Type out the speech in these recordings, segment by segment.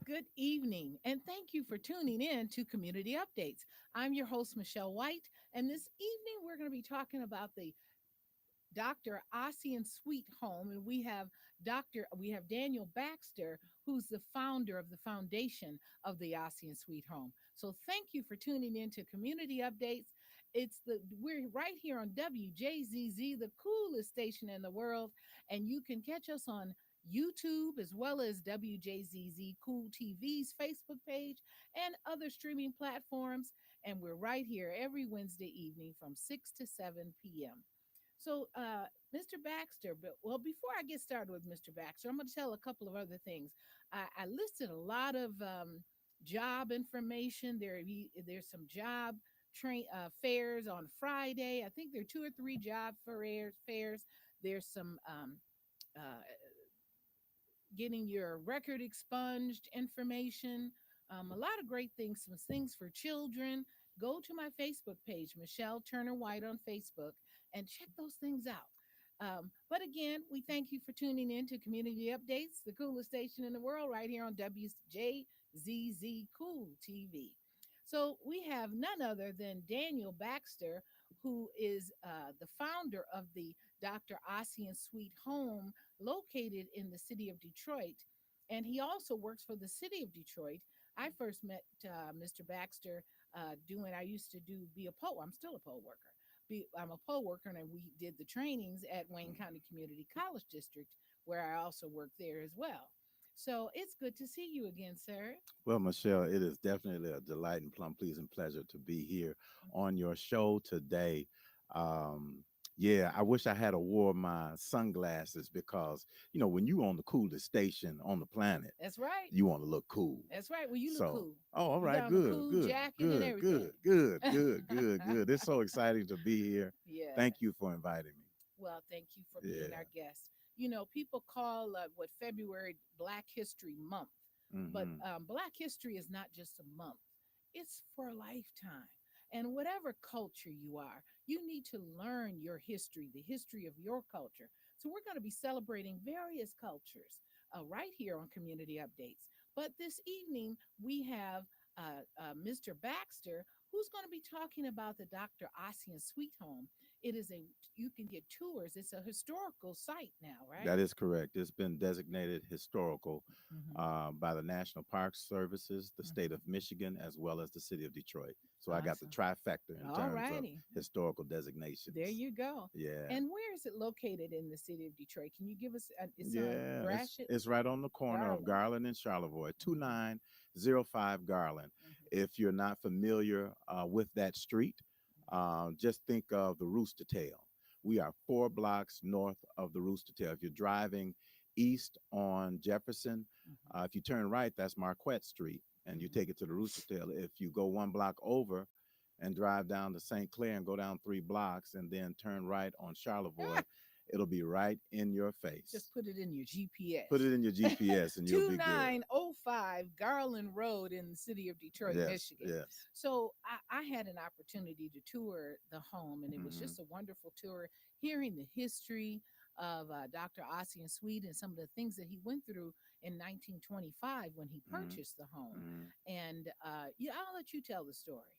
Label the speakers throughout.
Speaker 1: Good evening, and thank you for tuning in to Community Updates. I'm your host, Michelle White, and this evening we're going to be talking about the Dr. Ossian Sweet Home, and we have Daniel Baxter, who's the founder of the foundation of the Ossian Sweet Home. So thank you for tuning in to Community Updates. We're right here on WJZZ, the coolest station in the world, and you can catch us on YouTube as well as WJZZ Cool TV's Facebook page and other streaming platforms. And we're right here every Wednesday evening from 6 to 7 p.m. So, Mr. Baxter, before I get started with Mr. Baxter, I'm going to tell a couple of other things. I listed a lot of job information. There's some job fairs on Friday. I think there are two or three job fairs. There's some uh, getting your record expunged information. A lot of great things, some things for children. Go to my Facebook page, Michelle Turner White on Facebook, and check those things out. But again, we thank you for tuning in to Community Updates, the coolest station in the world, right here on WJZZ Cool TV. So we have none other than Daniel Baxter, who is the founder of the Dr. Ossian Sweet Home located in the city of Detroit. And he also works for the city of Detroit. I first met Mr. Baxter I used to be a poll. I'm still a poll worker. I'm a poll worker, and we did the trainings at Wayne County Community College District, where I also work there as well. So it's good to see you again, sir.
Speaker 2: Well, Michelle, it is definitely a delight and plum pleasing pleasure to be here on your show today. Um, yeah, I wish I had a wore my sunglasses because when you on the coolest station on the planet,
Speaker 1: That's right.
Speaker 2: you want to look cool.
Speaker 1: That's right. Well, you look
Speaker 2: So,
Speaker 1: cool.
Speaker 2: oh, all
Speaker 1: You got
Speaker 2: right,
Speaker 1: on a
Speaker 2: good,
Speaker 1: cool
Speaker 2: good,
Speaker 1: jacket and
Speaker 2: good,
Speaker 1: everything.
Speaker 2: good, good, good, good, good. It's so exciting to be here.
Speaker 1: Yeah.
Speaker 2: Thank you for inviting me.
Speaker 1: Well, thank you for being our
Speaker 2: Yeah.
Speaker 1: guest. People call what February Black History Month, but
Speaker 2: Hmm.
Speaker 1: Black History is not just a month, it's for a lifetime. And whatever culture you are, you need to learn your history, the history of your culture. So, we're going to be celebrating various cultures right here on Community Updates. But this evening, we have Mr. Baxter, who's going to be talking about the Dr. Ossian Sweet Home. It is you can get tours. It's a historical site now, right?
Speaker 2: That is correct. It's been designated historical
Speaker 1: Mm-hmm.
Speaker 2: by the National Park Services, the state of
Speaker 1: Mm-hmm.
Speaker 2: Michigan, as well as the city of Detroit. So I got the
Speaker 1: Awesome.
Speaker 2: trifecta in
Speaker 1: All
Speaker 2: terms of
Speaker 1: righty.
Speaker 2: historical
Speaker 1: There
Speaker 2: designations.
Speaker 1: you go.
Speaker 2: Yeah.
Speaker 1: And where is it located in the city of Detroit? Can you give us? It's on
Speaker 2: Yeah,
Speaker 1: Gratiot,
Speaker 2: it's right on the corner of
Speaker 1: Garland.
Speaker 2: Garland and Charlevoix,
Speaker 1: Mm-hmm.
Speaker 2: 2905 Garland.
Speaker 1: Mm-hmm.
Speaker 2: If you're not familiar with that street, just think of the Rooster Tail. We are 4 blocks north of the Rooster Tail. If you're driving east on Jefferson,
Speaker 1: Mm-hmm.
Speaker 2: if you turn right, that's Marquette Street, and you
Speaker 1: Mm-hmm.
Speaker 2: take it to the Rooster Tail. If you go 1 block over and drive down to St. Clair and go down 3 blocks and then turn right on Charlevoix, it'll be right in your face.
Speaker 1: Just put it in your
Speaker 2: Put
Speaker 1: GPS.
Speaker 2: it in your GPS and you'll be good.
Speaker 1: 2905 Garland Road in the city of Detroit,
Speaker 2: Yes,
Speaker 1: Michigan.
Speaker 2: yes.
Speaker 1: So I had an opportunity to tour the home, and it was
Speaker 2: Hmm.
Speaker 1: just a wonderful tour, hearing the history of Dr. Ossian Sweet and some of the things that he went through in 1925 when he
Speaker 2: Hmm.
Speaker 1: purchased the home.
Speaker 2: Hmm.
Speaker 1: And yeah, I'll let you tell the story.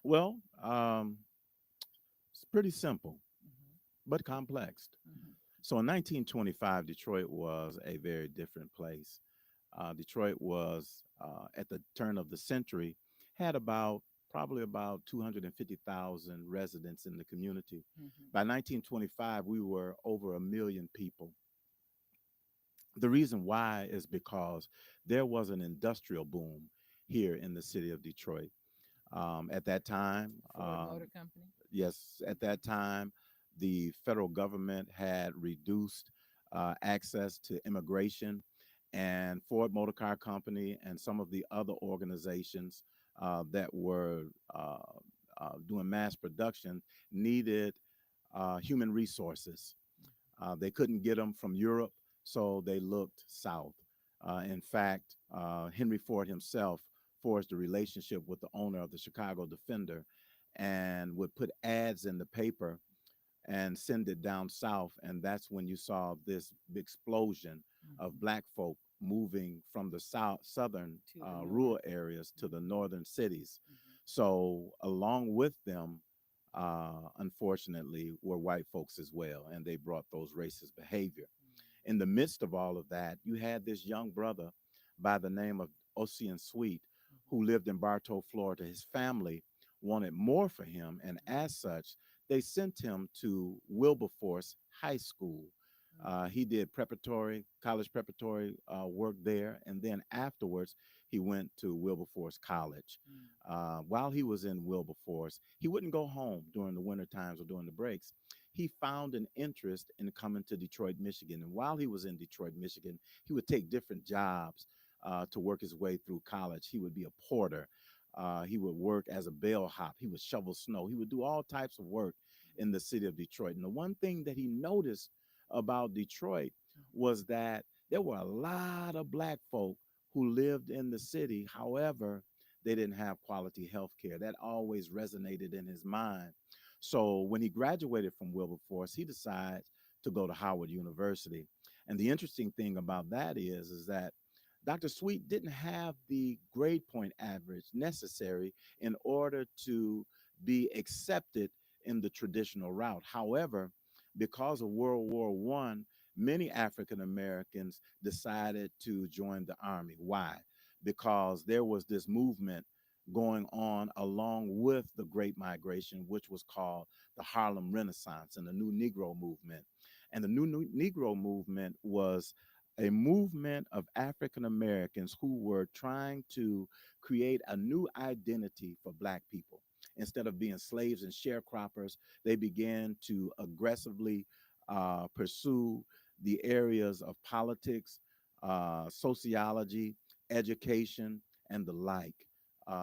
Speaker 2: Well, it's pretty simple,
Speaker 1: Hmm.
Speaker 2: but complex.
Speaker 1: Hmm.
Speaker 2: So in 1925, Detroit was a very different place. Detroit was, at the turn of the century, had probably about 250,000 residents in the community.
Speaker 1: Hmm.
Speaker 2: By 1925, we were over 1 million people. The reason why is because there was an industrial boom here in the city of Detroit. At that time,
Speaker 1: Ford Motor Company.
Speaker 2: yes, at that time, the federal government had reduced access to immigration, and Ford Motor Car Company and some of the other organizations that were doing mass production needed human resources. They couldn't get them from Europe, so they looked south. In fact, Henry Ford himself forged a relationship with the owner of the Chicago Defender and would put ads in the paper and send it down south. And that's when you saw this explosion of
Speaker 1: Hmm.
Speaker 2: black folk moving from the southern
Speaker 1: To the north.
Speaker 2: rural areas to the
Speaker 1: Mhm.
Speaker 2: northern cities.
Speaker 1: Mhm.
Speaker 2: So along with them, unfortunately, were white folks as well, and they brought those racist behavior. In the midst of all of that, you had this young brother by the name of Ocean Sweet
Speaker 1: Mhm.
Speaker 2: who lived in Bartow, Florida. His family wanted more for him, and
Speaker 1: Mhm.
Speaker 2: as such, they sent him to Wilberforce High School.
Speaker 1: Mhm.
Speaker 2: He did college preparatory work there, and then afterwards, he went to Wilberforce College.
Speaker 1: Mhm.
Speaker 2: While he was in Wilberforce, he wouldn't go home during the winter times or during the breaks. He found an interest in coming to Detroit, Michigan. And while he was in Detroit, Michigan, he would take different jobs to work his way through college. He would be a porter. He would work as a bellhop. He would shovel snow. He would do all types of work in the city of Detroit. And the one thing that he noticed about Detroit was that there were a lot of black folk who lived in the city. However, they didn't have quality health care. That always resonated in his mind. So when he graduated from Wilberforce, he decided to go to Howard University. And the interesting thing about that is that Dr. Sweet didn't have the grade point average necessary in order to be accepted in the traditional route. However, because of World War One, many African Americans decided to join the army. Why? Because there was this movement going on along with the Great Migration, which was called the Harlem Renaissance and the New Negro Movement. And the New Negro Movement was a movement of African Americans who were trying to create a new identity for Black people. Instead of being slaves and sharecroppers, they began to aggressively pursue the areas of politics, sociology, education, and the like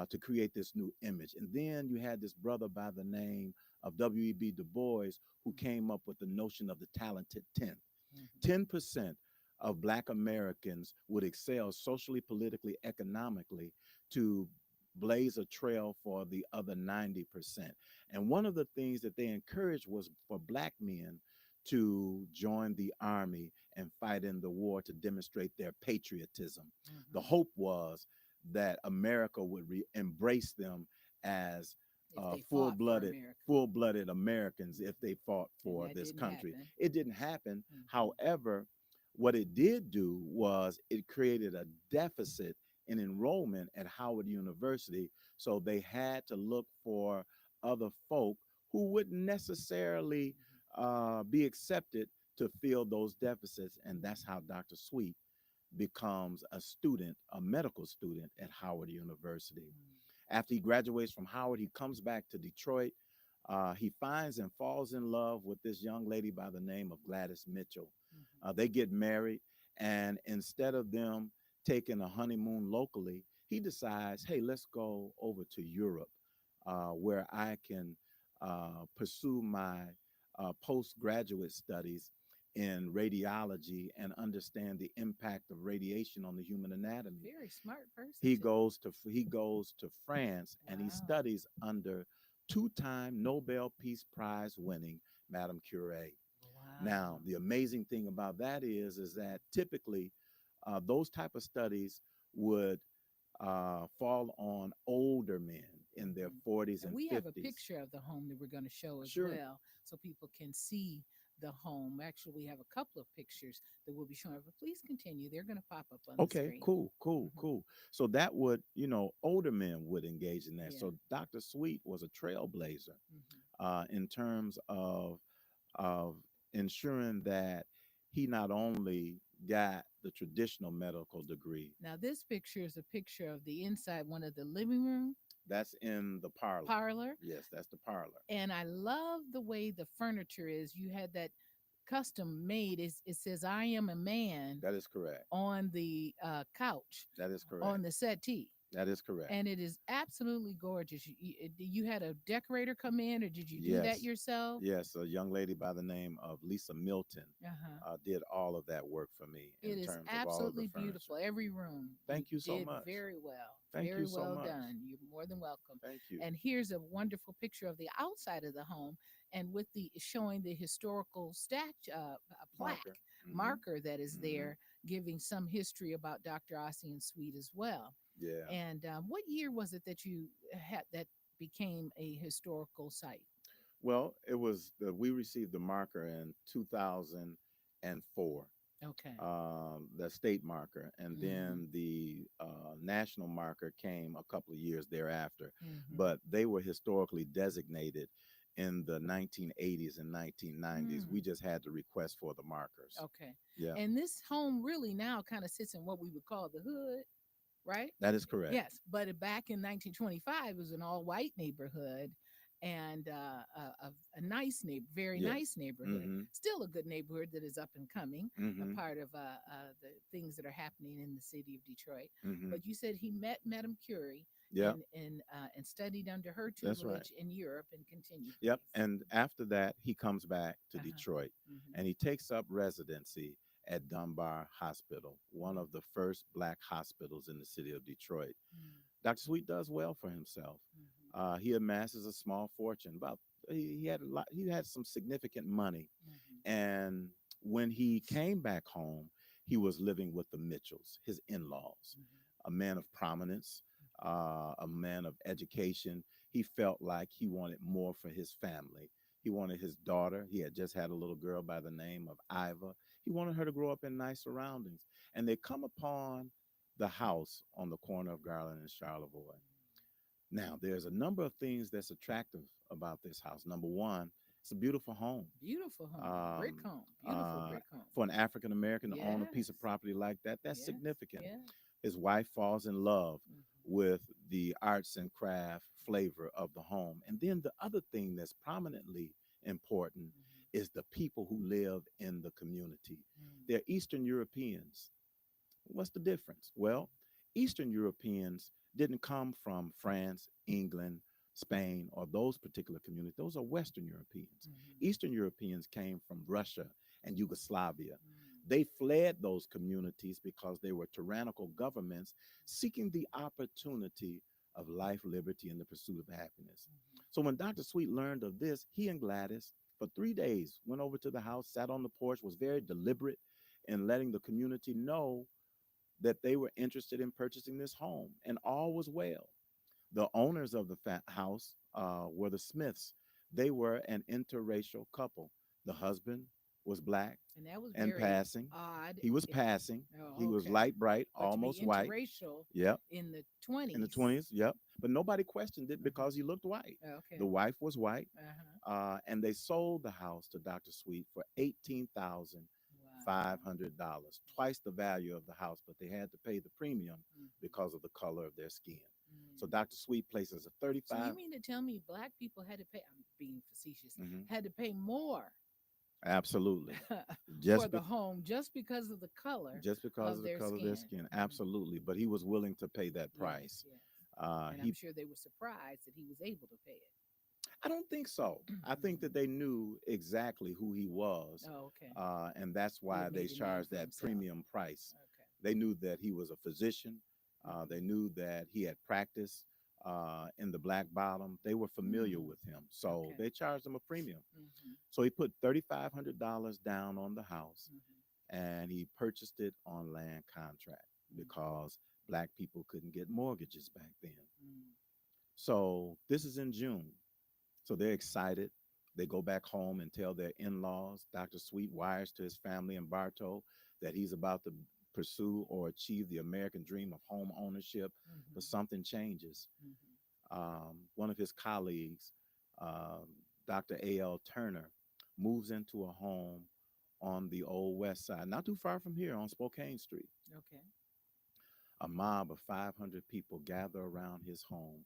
Speaker 2: to create this new image. And then you had this brother by the name of W.E.B. Du Bois who
Speaker 1: Mhm.
Speaker 2: came up with the notion of the talented 10th.
Speaker 1: Mhm.
Speaker 2: 10% of Black Americans would excel socially, politically, economically to blaze a trail for the other 90%. And one of the things that they encouraged was for Black men to join the army and fight in the war to demonstrate their patriotism. The
Speaker 1: Mhm.
Speaker 2: hope was that America would embrace them as
Speaker 1: If they fought for
Speaker 2: full-blooded
Speaker 1: America.
Speaker 2: full-blooded Americans if they
Speaker 1: Mhm.
Speaker 2: fought
Speaker 1: And
Speaker 2: for
Speaker 1: that
Speaker 2: this
Speaker 1: didn't
Speaker 2: country.
Speaker 1: happen.
Speaker 2: It didn't happen.
Speaker 1: Mhm.
Speaker 2: However, what it did do was it created a deficit in enrollment at Howard University. So they had to look for other folk who wouldn't necessarily be accepted to fill those deficits. And that's how Dr. Sweet becomes a student, a medical student at Howard University.
Speaker 1: Mhm.
Speaker 2: After he graduates from Howard, he comes back to Detroit. He finds and falls in love with this young lady by the name of Gladys Mitchell.
Speaker 1: Mhm.
Speaker 2: They get married, and instead of them taking a honeymoon locally, he decides, hey, let's go over to Europe where I can pursue my postgraduate studies in radiology and understand the impact of radiation on the human anatomy.
Speaker 1: Very smart person
Speaker 2: He
Speaker 1: too.
Speaker 2: goes to France and he
Speaker 1: Wow.
Speaker 2: studies under two-time Nobel Peace Prize winning Madame Curie. Now,
Speaker 1: Wow.
Speaker 2: the amazing thing about that is that typically those type of studies would fall on older men in their
Speaker 1: Mhm.
Speaker 2: 40s
Speaker 1: And
Speaker 2: and
Speaker 1: we have a
Speaker 2: 50s.
Speaker 1: picture of the home that we're going to show as
Speaker 2: Sure.
Speaker 1: well so people can see the home. Actually, we have a couple of pictures that we'll be showing, but please continue. They're going to pop up on the
Speaker 2: Okay,
Speaker 1: screen.
Speaker 2: cool, cool,
Speaker 1: Hmm.
Speaker 2: cool. So that would, older men would engage in that.
Speaker 1: Yeah.
Speaker 2: So Dr. Sweet was a trailblazer
Speaker 1: Hmm.
Speaker 2: in terms of ensuring that he not only got the traditional medical degree,
Speaker 1: Now, this picture is a picture of the inside one of the living room
Speaker 2: that's in the parlor.
Speaker 1: parlor.
Speaker 2: Yes, that's the parlor.
Speaker 1: And I love the way the furniture is. You had that custom made. It says, I am a man
Speaker 2: That is correct.
Speaker 1: on the couch,
Speaker 2: That is
Speaker 1: on
Speaker 2: correct.
Speaker 1: the settee.
Speaker 2: That is correct.
Speaker 1: And it is absolutely gorgeous. You had a decorator come in, or did you do that
Speaker 2: Yes.
Speaker 1: yourself?
Speaker 2: Yes, a young lady by the name of Lisa Milton
Speaker 1: Uh-huh.
Speaker 2: did all of that work for me
Speaker 1: It
Speaker 2: in
Speaker 1: is
Speaker 2: terms of all of the
Speaker 1: absolutely
Speaker 2: furniture.
Speaker 1: beautiful. Every room you
Speaker 2: Thank you so
Speaker 1: did
Speaker 2: much.
Speaker 1: very well.
Speaker 2: Thank you
Speaker 1: Very
Speaker 2: so
Speaker 1: well
Speaker 2: much.
Speaker 1: done. You're more than welcome.
Speaker 2: Thank you.
Speaker 1: And here's a wonderful picture of the outside of the home, and with the showing the historical plaque
Speaker 2: Marker. Hmm.
Speaker 1: marker that is
Speaker 2: Hmm.
Speaker 1: there. giving some history about Dr. Ossian Sweet as well.
Speaker 2: Yeah.
Speaker 1: And what year was it that you had that became a historical site?
Speaker 2: Well, it was we received the marker in 2004,
Speaker 1: Okay.
Speaker 2: the state marker, and
Speaker 1: Mm-hmm.
Speaker 2: then the national marker came a couple of years thereafter.
Speaker 1: Mm-hmm.
Speaker 2: But they were historically designated in the 1980s and 1990s. We
Speaker 1: Mm.
Speaker 2: just had to request for the markers.
Speaker 1: Okay.
Speaker 2: Yeah,
Speaker 1: And this home really now kind of sits in what we would call the hood, right?
Speaker 2: that is correct.
Speaker 1: Yes, but back in 1925, it was an all-white neighborhood and a nice neighbor, very
Speaker 2: Yes.
Speaker 1: nice neighborhood.
Speaker 2: Mm-hmm.
Speaker 1: Still a good neighborhood that is up and coming, a
Speaker 2: Mm-hmm.
Speaker 1: part of the things that are happening in the city of Detroit.
Speaker 2: Mm-hmm.
Speaker 1: But you said he met Madame Curie
Speaker 2: Yep,
Speaker 1: and studied under her
Speaker 2: that's right.
Speaker 1: tutelage in Europe and continued,
Speaker 2: Yep.
Speaker 1: please.
Speaker 2: And after that, he comes back to
Speaker 1: Uh-huh.
Speaker 2: Detroit
Speaker 1: Mm-hmm.
Speaker 2: and he takes up residency at Dunbar Hospital, one of the first black hospitals in the city of Detroit.
Speaker 1: Mm-hmm.
Speaker 2: Dr. Sweet does well for himself. He amasses a small fortune. About he had a lot. He had some significant money,
Speaker 1: Mm-hmm.
Speaker 2: and when he came back home, he was living with the Mitchells, his in-laws,
Speaker 1: Mm-hmm.
Speaker 2: a man of prominence, a man of education. He felt like he wanted more for his family. He wanted his daughter. He had just had a little girl by the name of Iva. He wanted her to grow up in nice surroundings. And they come upon the house on the corner of Garland and Charlevoix. Now, there's a number of things that's attractive about this house. Number one, it's a beautiful home.
Speaker 1: Beautiful home, brick
Speaker 2: Um,
Speaker 1: home, beautiful
Speaker 2: uh,
Speaker 1: brick home.
Speaker 2: for an African American to own a piece of
Speaker 1: Yes,
Speaker 2: property like that, that's
Speaker 1: yes,
Speaker 2: significant.
Speaker 1: yes.
Speaker 2: His wife falls in love
Speaker 1: Mm-hmm.
Speaker 2: with the arts and craft flavor of the home. And then the other thing that's prominently important is the people who live in the community.
Speaker 1: Mm-hmm.
Speaker 2: They're Eastern Europeans. What's the difference? Well, Eastern Europeans didn't come from France, England, Spain, or those particular communities. Those are Western Europeans.
Speaker 1: Mm-hmm.
Speaker 2: Eastern Europeans came from Russia and Yugoslavia.
Speaker 1: Mm-hmm.
Speaker 2: They fled those communities because they were tyrannical governments seeking the opportunity of life, liberty, and the pursuit of happiness. So when Dr. Sweet learned of this, he and Gladys, for 3 days, went over to the house, sat on the porch, was very deliberate in letting the community know that they were interested in purchasing this home, and all was well. The owners of the house were the Smiths. They were an interracial couple. The husband was black
Speaker 1: And that was
Speaker 2: and
Speaker 1: very
Speaker 2: passing.
Speaker 1: odd.
Speaker 2: He was
Speaker 1: If,
Speaker 2: passing. He
Speaker 1: oh,
Speaker 2: was
Speaker 1: okay.
Speaker 2: light bright,
Speaker 1: But to be
Speaker 2: almost white.
Speaker 1: interracial
Speaker 2: Yep.
Speaker 1: in the
Speaker 2: In the
Speaker 1: 20s.
Speaker 2: 20s. Yep. But nobody questioned it
Speaker 1: Uh-huh.
Speaker 2: because he looked white.
Speaker 1: Okay.
Speaker 2: The wife was white.
Speaker 1: Uh-huh.
Speaker 2: And they sold the house to Dr. Sweet for
Speaker 1: Wow.
Speaker 2: $18,500, twice the value of the house, but they had to pay the premium
Speaker 1: Mhm.
Speaker 2: because of the color of their skin. So
Speaker 1: Mm.
Speaker 2: Dr. Sweet places a
Speaker 1: So you
Speaker 2: 35.
Speaker 1: mean to tell me black people had to pay, I'm being facetious,
Speaker 2: Mhm.
Speaker 1: had to pay more
Speaker 2: Absolutely.
Speaker 1: for
Speaker 2: Just
Speaker 1: the
Speaker 2: be,
Speaker 1: home just because of the color
Speaker 2: just because
Speaker 1: of
Speaker 2: of the
Speaker 1: their
Speaker 2: color of their
Speaker 1: skin?
Speaker 2: skin.
Speaker 1: Mhm.
Speaker 2: Absolutely. But he was willing to pay that
Speaker 1: Yes,
Speaker 2: price.
Speaker 1: yes. And I'm
Speaker 2: He
Speaker 1: sure they were surprised that he was able to pay it.
Speaker 2: I don't think so. I think
Speaker 1: Mhm.
Speaker 2: that they knew exactly who he was,
Speaker 1: Oh, okay.
Speaker 2: and that's
Speaker 1: He
Speaker 2: why
Speaker 1: had
Speaker 2: they
Speaker 1: made a name
Speaker 2: charged
Speaker 1: for
Speaker 2: that
Speaker 1: himself.
Speaker 2: premium price.
Speaker 1: Okay.
Speaker 2: They knew that he was a physician. They
Speaker 1: Mhm.
Speaker 2: knew that he had practiced in the Black Bottom. They were familiar
Speaker 1: Mm.
Speaker 2: with him, so
Speaker 1: Okay.
Speaker 2: they charged him a premium.
Speaker 1: Mhm.
Speaker 2: So he put $3,500 down on the house,
Speaker 1: Mhm.
Speaker 2: and he purchased it on land contract
Speaker 1: Mhm.
Speaker 2: because black people couldn't get mortgages back then.
Speaker 1: Mm.
Speaker 2: So this is in June. So they're excited. They go back home and tell their in laws. Dr. Sweet wires to his family in Bartow that he's about to pursue or achieve the American dream of home ownership, but
Speaker 1: Mhm.
Speaker 2: something changes.
Speaker 1: Mhm.
Speaker 2: One of his colleagues, um, Dr. A.L. Turner, moves into a home on the old west side, not too far from here on Spokane Street.
Speaker 1: Okay.
Speaker 2: A mob of 500 people gather around his home,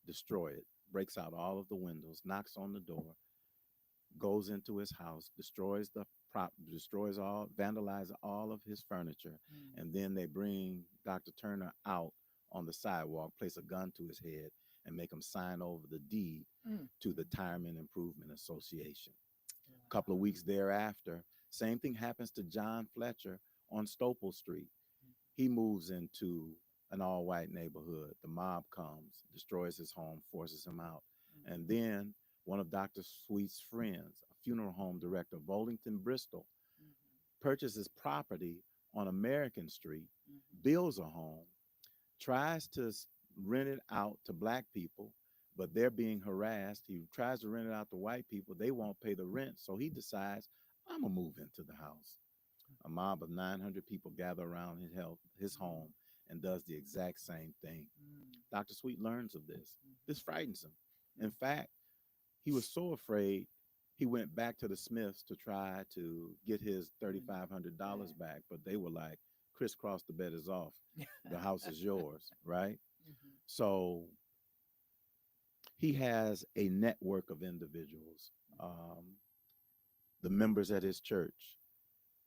Speaker 2: destroy it, breaks out all of the windows, knocks on the door, goes into his house, destroys the prop, destroys all, vandalizes all of his furniture,
Speaker 1: Mm.
Speaker 2: and then they bring Dr. Turner out on the sidewalk, place a gun to his head, and make him sign over the deed
Speaker 1: Mm.
Speaker 2: to the
Speaker 1: Mm.
Speaker 2: Tireman Improvement Association. A couple of
Speaker 1: Wow.
Speaker 2: weeks thereafter, same thing happens to John Fletcher on Stopel Street. He moves into an all white neighborhood. The mob comes, destroys his home, forces him out. And
Speaker 1: Mhm.
Speaker 2: then one of Dr. Sweet's friends, a funeral home director, Volington Bristol,
Speaker 1: Mhm.
Speaker 2: purchases property on American Street,
Speaker 1: Mhm.
Speaker 2: builds a home, tries to rent it out to black people, but they're being harassed. He tries to rent it out to white people. They won't pay the rent. So he decides, I'm going to move into the house. A mob of 900 people gather around his
Speaker 1: Mm.
Speaker 2: home and does the exact same thing.
Speaker 1: Mm.
Speaker 2: Dr. Sweet learns of this. This
Speaker 1: Mhm.
Speaker 2: frightens him. In
Speaker 1: Mm.
Speaker 2: fact, he was so afraid he went back to the Smiths to try to get his
Speaker 1: Money
Speaker 2: $3,500
Speaker 1: back.
Speaker 2: back, but they were like, crisscross, the bet is off. The house is yours, right?
Speaker 1: Mhm.
Speaker 2: So he has a network of individuals, um, the members at his church,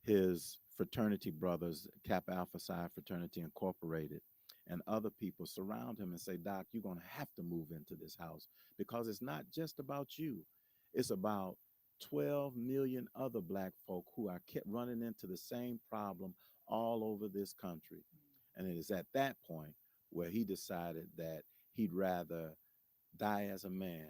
Speaker 2: his fraternity brothers, Kappa Alpha Psi Fraternity Incorporated, and other people surround him and say, Doc, you're going to have to move into this house because it's not just about you. It's about 12 million other black folk who are kept running into the same problem all over this country. And it is at that point where he decided that he'd rather die as a man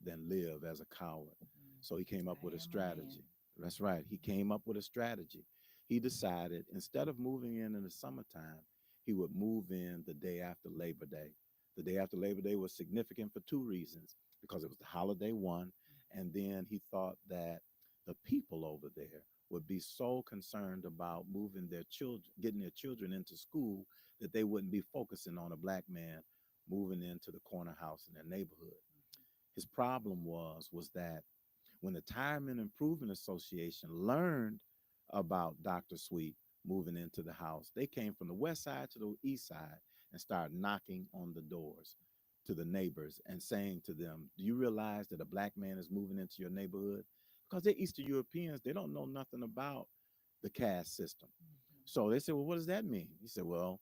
Speaker 2: than live as a coward.
Speaker 1: Mm.
Speaker 2: So he came up with
Speaker 1: I
Speaker 2: a
Speaker 1: am a man.
Speaker 2: strategy. That's right. He came up with a strategy. He decided instead of moving in the summertime, he would move in the day after Labor Day. The day after Labor Day was significant for two reasons because it was the holiday one, and then he thought that the people over there would be so concerned about moving their children, getting their children into school, that they wouldn't be focusing on a black man moving into the corner house in their neighborhood. His problem was that when the Retirement Improvement Association learned about Dr. Sweet moving into the house, they came from the west side to the east side and started knocking on the doors to the neighbors and saying to them, do you realize that a black man is moving into your neighborhood? Because they're Eastern Europeans, they don't know nothing about the caste system.
Speaker 1: Mhm.
Speaker 2: So they said, well, what does that mean? He said, well,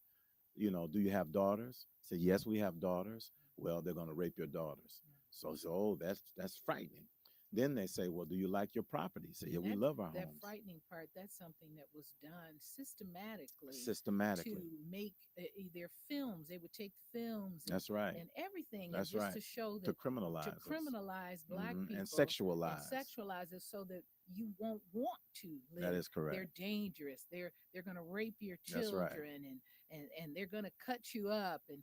Speaker 2: do you have daughters? I said, yes, we have daughters. Well, they're going to rape your daughters. So, oh, that's frightening. Then they say, well, do you like your property? Say, yeah,
Speaker 1: And
Speaker 2: we
Speaker 1: that
Speaker 2: love our
Speaker 1: that
Speaker 2: homes.
Speaker 1: frightening part, that's something that was done systematically to
Speaker 2: Systematically.
Speaker 1: make their films. They would take films
Speaker 2: That's right.
Speaker 1: and everything, and
Speaker 2: That's
Speaker 1: just
Speaker 2: right.
Speaker 1: to show
Speaker 2: To
Speaker 1: that, to
Speaker 2: criminalize us.
Speaker 1: criminalize black
Speaker 2: And
Speaker 1: people and
Speaker 2: sexualize.
Speaker 1: sexualize it so that you won't want to
Speaker 2: That
Speaker 1: live.
Speaker 2: is correct.
Speaker 1: They're dangerous. They're going to rape your
Speaker 2: That's right.
Speaker 1: children, and they're going to cut you up, and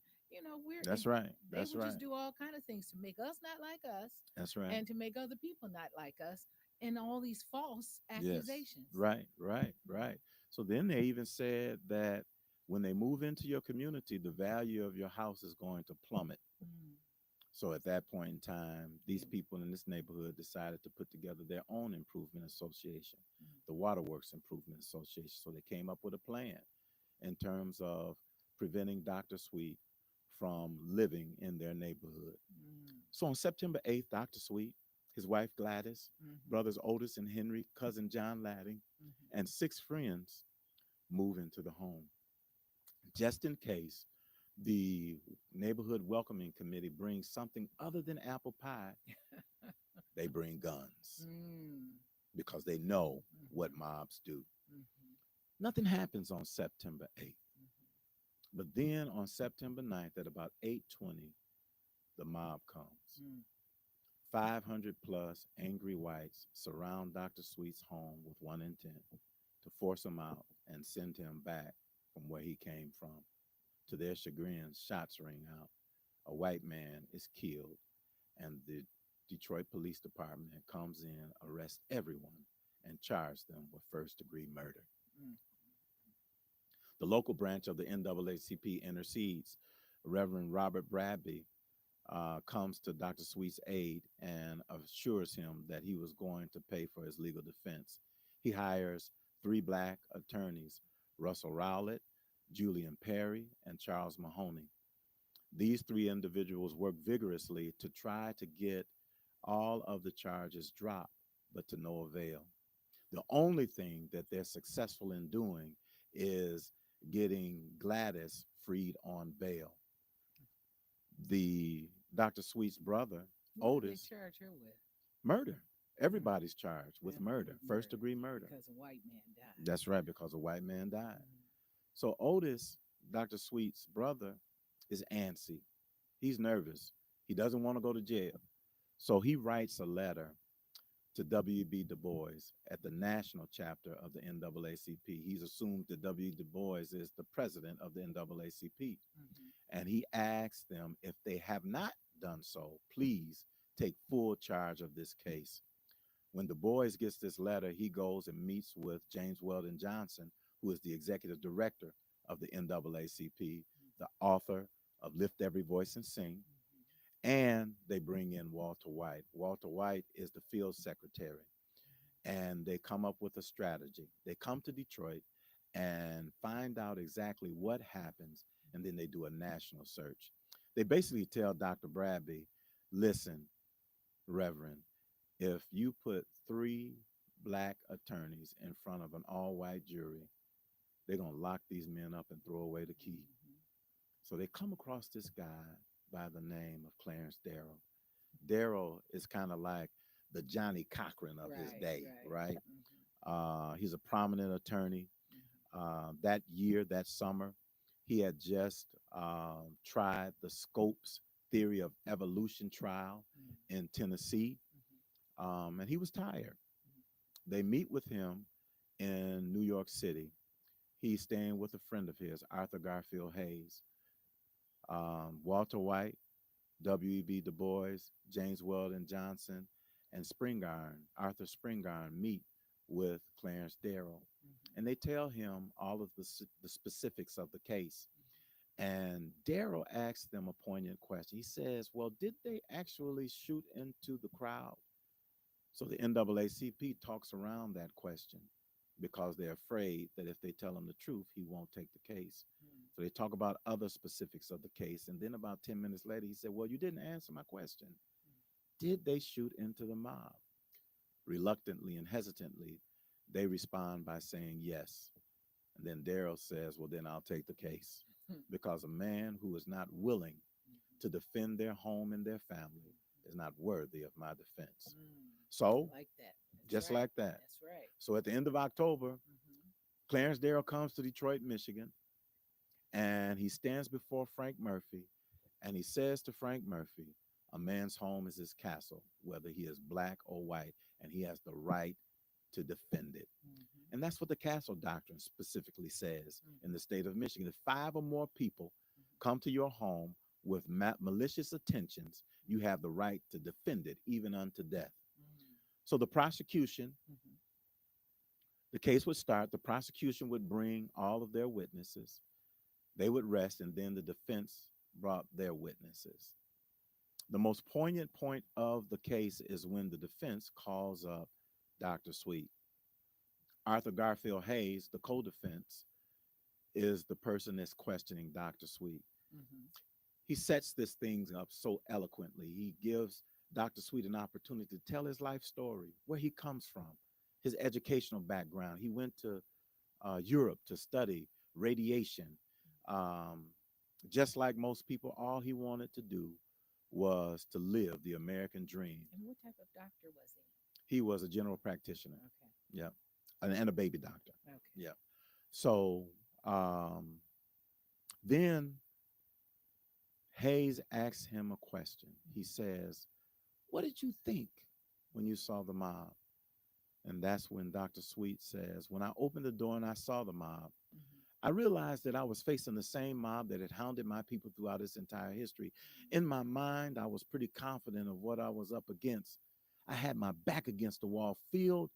Speaker 1: we're
Speaker 2: That's right.
Speaker 1: they
Speaker 2: That's
Speaker 1: would just
Speaker 2: right.
Speaker 1: do all kind of things to make us not like us
Speaker 2: That's right.
Speaker 1: and to make other people not like us, and all these false
Speaker 2: Yes.
Speaker 1: accusations.
Speaker 2: Right. Right. Right. So then they even said that when they move into your community, the value of your house is going to plummet.
Speaker 1: Mm.
Speaker 2: So at that point in time, these
Speaker 1: Yeah.
Speaker 2: people in this neighborhood decided to put together their own improvement association,
Speaker 1: Mm.
Speaker 2: the Waterworks Improvement Association. So they came up with a plan in terms of preventing Dr. Sweet from living in their neighborhood.
Speaker 1: Mm.
Speaker 2: So on September 8th, Dr. Sweet, his wife Gladys,
Speaker 1: Mhm.
Speaker 2: brothers Otis and Henry, cousin John Ladding,
Speaker 1: Mhm.
Speaker 2: and six friends move into the home. Just in case the neighborhood welcoming committee brings something other than apple pie, they bring guns
Speaker 1: Mm.
Speaker 2: because they know what
Speaker 1: Mhm.
Speaker 2: mobs do.
Speaker 1: Mhm.
Speaker 2: Nothing happens on September 8th.
Speaker 1: Mhm.
Speaker 2: But then on September 9th at about 8:20, the mob comes.
Speaker 1: Mm.
Speaker 2: 500 plus angry whites surround Dr. Sweet's home with one intent to force him out and send him back from where he came from. To their chagrin, shots ring out. A white man is killed, and the Detroit Police Department comes in, arrests everyone, and charge them with first-degree murder.
Speaker 1: Mm.
Speaker 2: The local branch of the NAACP intercedes. Reverend Robert Bradby comes to Dr. Sweet's aid and assures him that he was going to pay for his legal defense. He hires three black attorneys, Russell Rowlett, Julian Perry, and Charles Mahoney. These three individuals work vigorously to try to get all of the charges dropped, but to no avail. The only thing that they're successful in doing is getting Gladys freed on bail. The Dr. Sweet's brother,
Speaker 1: What did they
Speaker 2: Otis,
Speaker 1: charge her with?
Speaker 2: murder.
Speaker 1: Murder.
Speaker 2: Everybody's charged with
Speaker 1: Yeah,
Speaker 2: murder,
Speaker 1: with
Speaker 2: first
Speaker 1: murder
Speaker 2: degree murder.
Speaker 1: because a white man died.
Speaker 2: That's right, because a white man died.
Speaker 1: Mm.
Speaker 2: So Otis, Dr. Sweet's brother, is antsy. He's nervous. He doesn't want to go to jail. So he writes a letter to W.B. Du Bois at the national chapter of the NAACP. He's assumed that W. Du Bois is the president of the NAACP.
Speaker 1: Mhm.
Speaker 2: And he asked them if they have not done so, please take full charge of this case. When Du Bois gets this letter, he goes and meets with James Weldon Johnson, who is the executive director of the NAACP, the author of Lift Every Voice and Sing, and they bring in Walter White. Walter White is the field secretary, and they come up with a strategy. They come to Detroit and find out exactly what happens, and then they do a national search. They basically tell Dr. Bradby, listen, Reverend, if you put three black attorneys in front of an all white jury, they're going to lock these men up and throw away the key.
Speaker 1: Mhm.
Speaker 2: So they come across this guy by the name of Clarence Darrow. Darrow is kind of like the Johnny Cochran of his
Speaker 1: Right,
Speaker 2: day,
Speaker 1: right.
Speaker 2: right?
Speaker 1: Mhm.
Speaker 2: He's a prominent attorney.
Speaker 1: Mhm.
Speaker 2: That year, that summer, he had just tried the Scopes theory of evolution trial
Speaker 1: Mhm.
Speaker 2: in Tennessee,
Speaker 1: Mhm.
Speaker 2: and he was tired.
Speaker 1: Mhm.
Speaker 2: They meet with him in New York City. He's staying with a friend of his, Arthur Garfield Hayes. Walter White, W.E.B. Du Bois, James Weldon Johnson, and Spingarn, Arthur Spingarn, meet with Clarence Darrow.
Speaker 1: Mhm.
Speaker 2: And they tell him all of the specifics of the case. And Darrow asks them a poignant question. He says, well, did they actually shoot into the crowd? So the NAACP talks around that question because they're afraid that if they tell him the truth, he won't take the case.
Speaker 1: Mhm.
Speaker 2: So they talk about other specifics of the case. And then about 10 minutes later, he said, well, you didn't answer my question. Did they shoot into the mob? Reluctantly and hesitantly, they respond by saying yes. And then Darrell says, well, then I'll take the case
Speaker 1: Mhm.
Speaker 2: because a man who is not willing to defend their home and their family is not worthy of my defense.
Speaker 1: Mhm.
Speaker 2: So,
Speaker 1: I like that. That's
Speaker 2: just
Speaker 1: right.
Speaker 2: like that.
Speaker 1: That's right.
Speaker 2: So, at the end of October,
Speaker 1: Mhm.
Speaker 2: Clarence Darrell comes to Detroit, Michigan, and he stands before Frank Murphy and he says to Frank Murphy, a man's home is his castle, whether he is black or white, and he has the right to defend it.
Speaker 1: Mhm.
Speaker 2: And that's what the castle doctrine specifically says in
Speaker 1: Mhm.
Speaker 2: the state of Michigan. If five or more people
Speaker 1: Mhm.
Speaker 2: come to your home with malicious intentions, you have the right to defend it, even unto death.
Speaker 1: Mhm.
Speaker 2: So the prosecution,
Speaker 1: Mhm.
Speaker 2: the case would start, the prosecution would bring all of their witnesses, they would rest, and then the defense brought their witnesses. The most poignant point of the case is when the defense calls up Dr. Sweet. Arthur Garfield Hayes, the co defense, is the person that's questioning Dr. Sweet.
Speaker 1: Mhm.
Speaker 2: He sets this thing up so eloquently. He gives Dr. Sweet an opportunity to tell his life story, where he comes from, his educational background. He went to Europe to study radiation. Um, just like most people, all he wanted to do was to live the American dream.
Speaker 1: And what type of doctor was he?
Speaker 2: He was a general practitioner.
Speaker 1: Okay.
Speaker 2: Yeah. And a baby doctor.
Speaker 1: Okay.
Speaker 2: Yeah. So um, then Hayes asks him a question. He
Speaker 1: Mhm.
Speaker 2: says, what did you think when you saw the mob? And that's when Dr. Sweet says, when I opened the door and I saw the mob,
Speaker 1: Mhm.
Speaker 2: I realized that I was facing the same mob that had hounded my people throughout its entire history. In my mind, I was pretty confident of what I was up against. I had my back against the wall, filled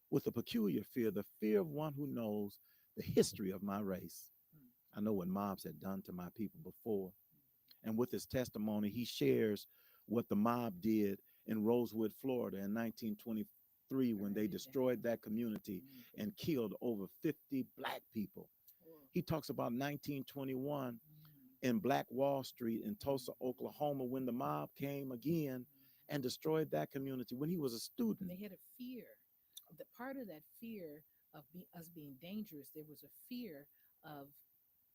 Speaker 2: with a peculiar fear, the fear of one who knows the history of my race.
Speaker 1: Mhm.
Speaker 2: I know what mobs had done to my people before. And with his testimony, he shares what the mob did in Rosewood, Florida in 1923 when they
Speaker 1: Right.
Speaker 2: destroyed that community
Speaker 1: Mhm.
Speaker 2: and killed over 50 black people.
Speaker 1: Oh.
Speaker 2: He talks about 1921
Speaker 1: Mhm.
Speaker 2: in Black Wall Street in Tulsa,
Speaker 1: Mhm.
Speaker 2: Oklahoma, when the mob came again
Speaker 1: Mhm.
Speaker 2: and destroyed that community when he was a
Speaker 1: And
Speaker 2: student.
Speaker 1: they had a fear. The part of that fear of us being dangerous, there was a fear of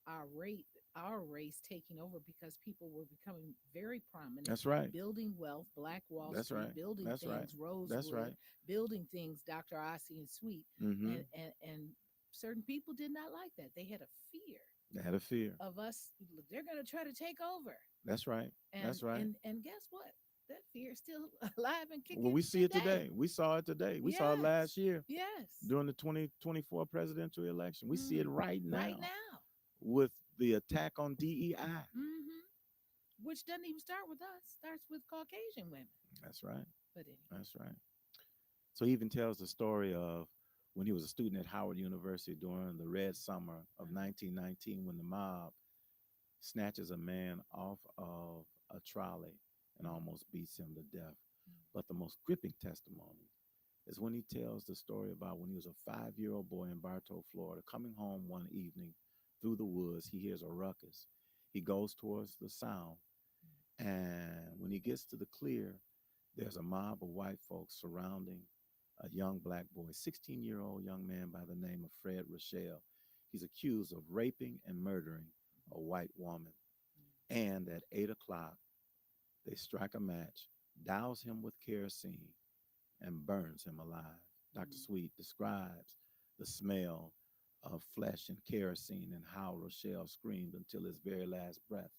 Speaker 1: our rate, our race taking over because people were becoming very prominent,
Speaker 2: That's right.
Speaker 1: building wealth, Black Wall
Speaker 2: That's
Speaker 1: Street,
Speaker 2: right.
Speaker 1: building
Speaker 2: That's right.
Speaker 1: things,
Speaker 2: That's
Speaker 1: Rosewood,
Speaker 2: right.
Speaker 1: building things, Dr. Ossie and Sweet,
Speaker 2: Mm-hmm.
Speaker 1: and certain people did not like that. They had a fear
Speaker 2: They had a fear.
Speaker 1: of us. They're going to try to take over,
Speaker 2: That's right.
Speaker 1: and
Speaker 2: That's right.
Speaker 1: and guess what? that fear is still alive and
Speaker 2: Well,
Speaker 1: kicking
Speaker 2: we see it
Speaker 1: today.
Speaker 2: today. We saw it today. We saw it
Speaker 1: Yes.
Speaker 2: last year
Speaker 1: Yes.
Speaker 2: during the 2024 presidential election. We see it
Speaker 1: Hmm.
Speaker 2: right
Speaker 1: Right
Speaker 2: now
Speaker 1: now.
Speaker 2: with the attack on DEI.
Speaker 1: Hmm. Which doesn't even start with us. Starts with Caucasian women.
Speaker 2: That's right.
Speaker 1: But anyway.
Speaker 2: That's right. So he even tells the story of when he was a student at Howard University during the Red Summer of
Speaker 1: Uh-huh.
Speaker 2: 1919 when the mob snatches a man off of a trolley and almost beats him to death. But the most gripping testimony is when he tells the story about when he was a 5-year-old boy in Bartow, Florida, coming home one evening through the woods. He hears a ruckus. He goes towards the sound, and when he gets to the clear, there's a mob of white folks surrounding a young black boy, 16-year-old young man by the name of Fred Rochelle. He's accused of raping and murdering a white woman. And at 8 o'clock, they strike a match, douse him with kerosene, and burns him alive. Dr.
Speaker 1: Mm-hmm.
Speaker 2: Sweet describes the smell of flesh and kerosene and how Rochelle screamed until his very last breath.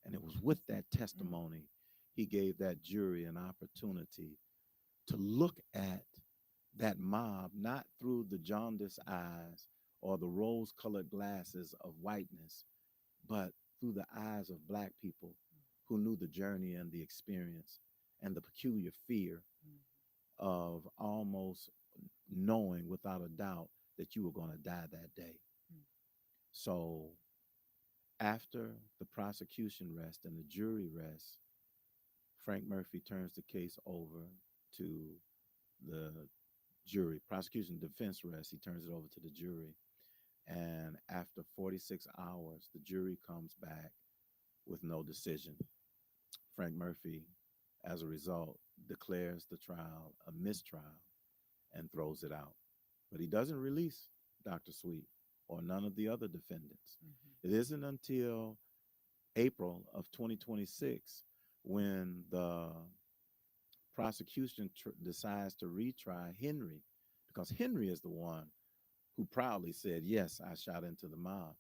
Speaker 2: And it was with that testimony he gave that jury an opportunity to look at that mob not through the jaundiced eyes or the rose colored glasses of whiteness, but through the eyes of black people who knew the journey and the experience and the peculiar fear of almost knowing without a doubt that you were going to die that day. So after the prosecution rests and the jury rests, Frank Murphy turns the case over to the jury. Prosecution defense rests, he turns it over to the jury. And after 46 hours, the jury comes back with no decision. Frank Murphy, as a result, declares the trial a mistrial and throws it out. But he doesn't release Dr. Sweet or none of the other defendants. It isn't until April of 2026 when the prosecution decides to retry Henry, because Henry is the one who proudly said, "Yes, I shot into the mob."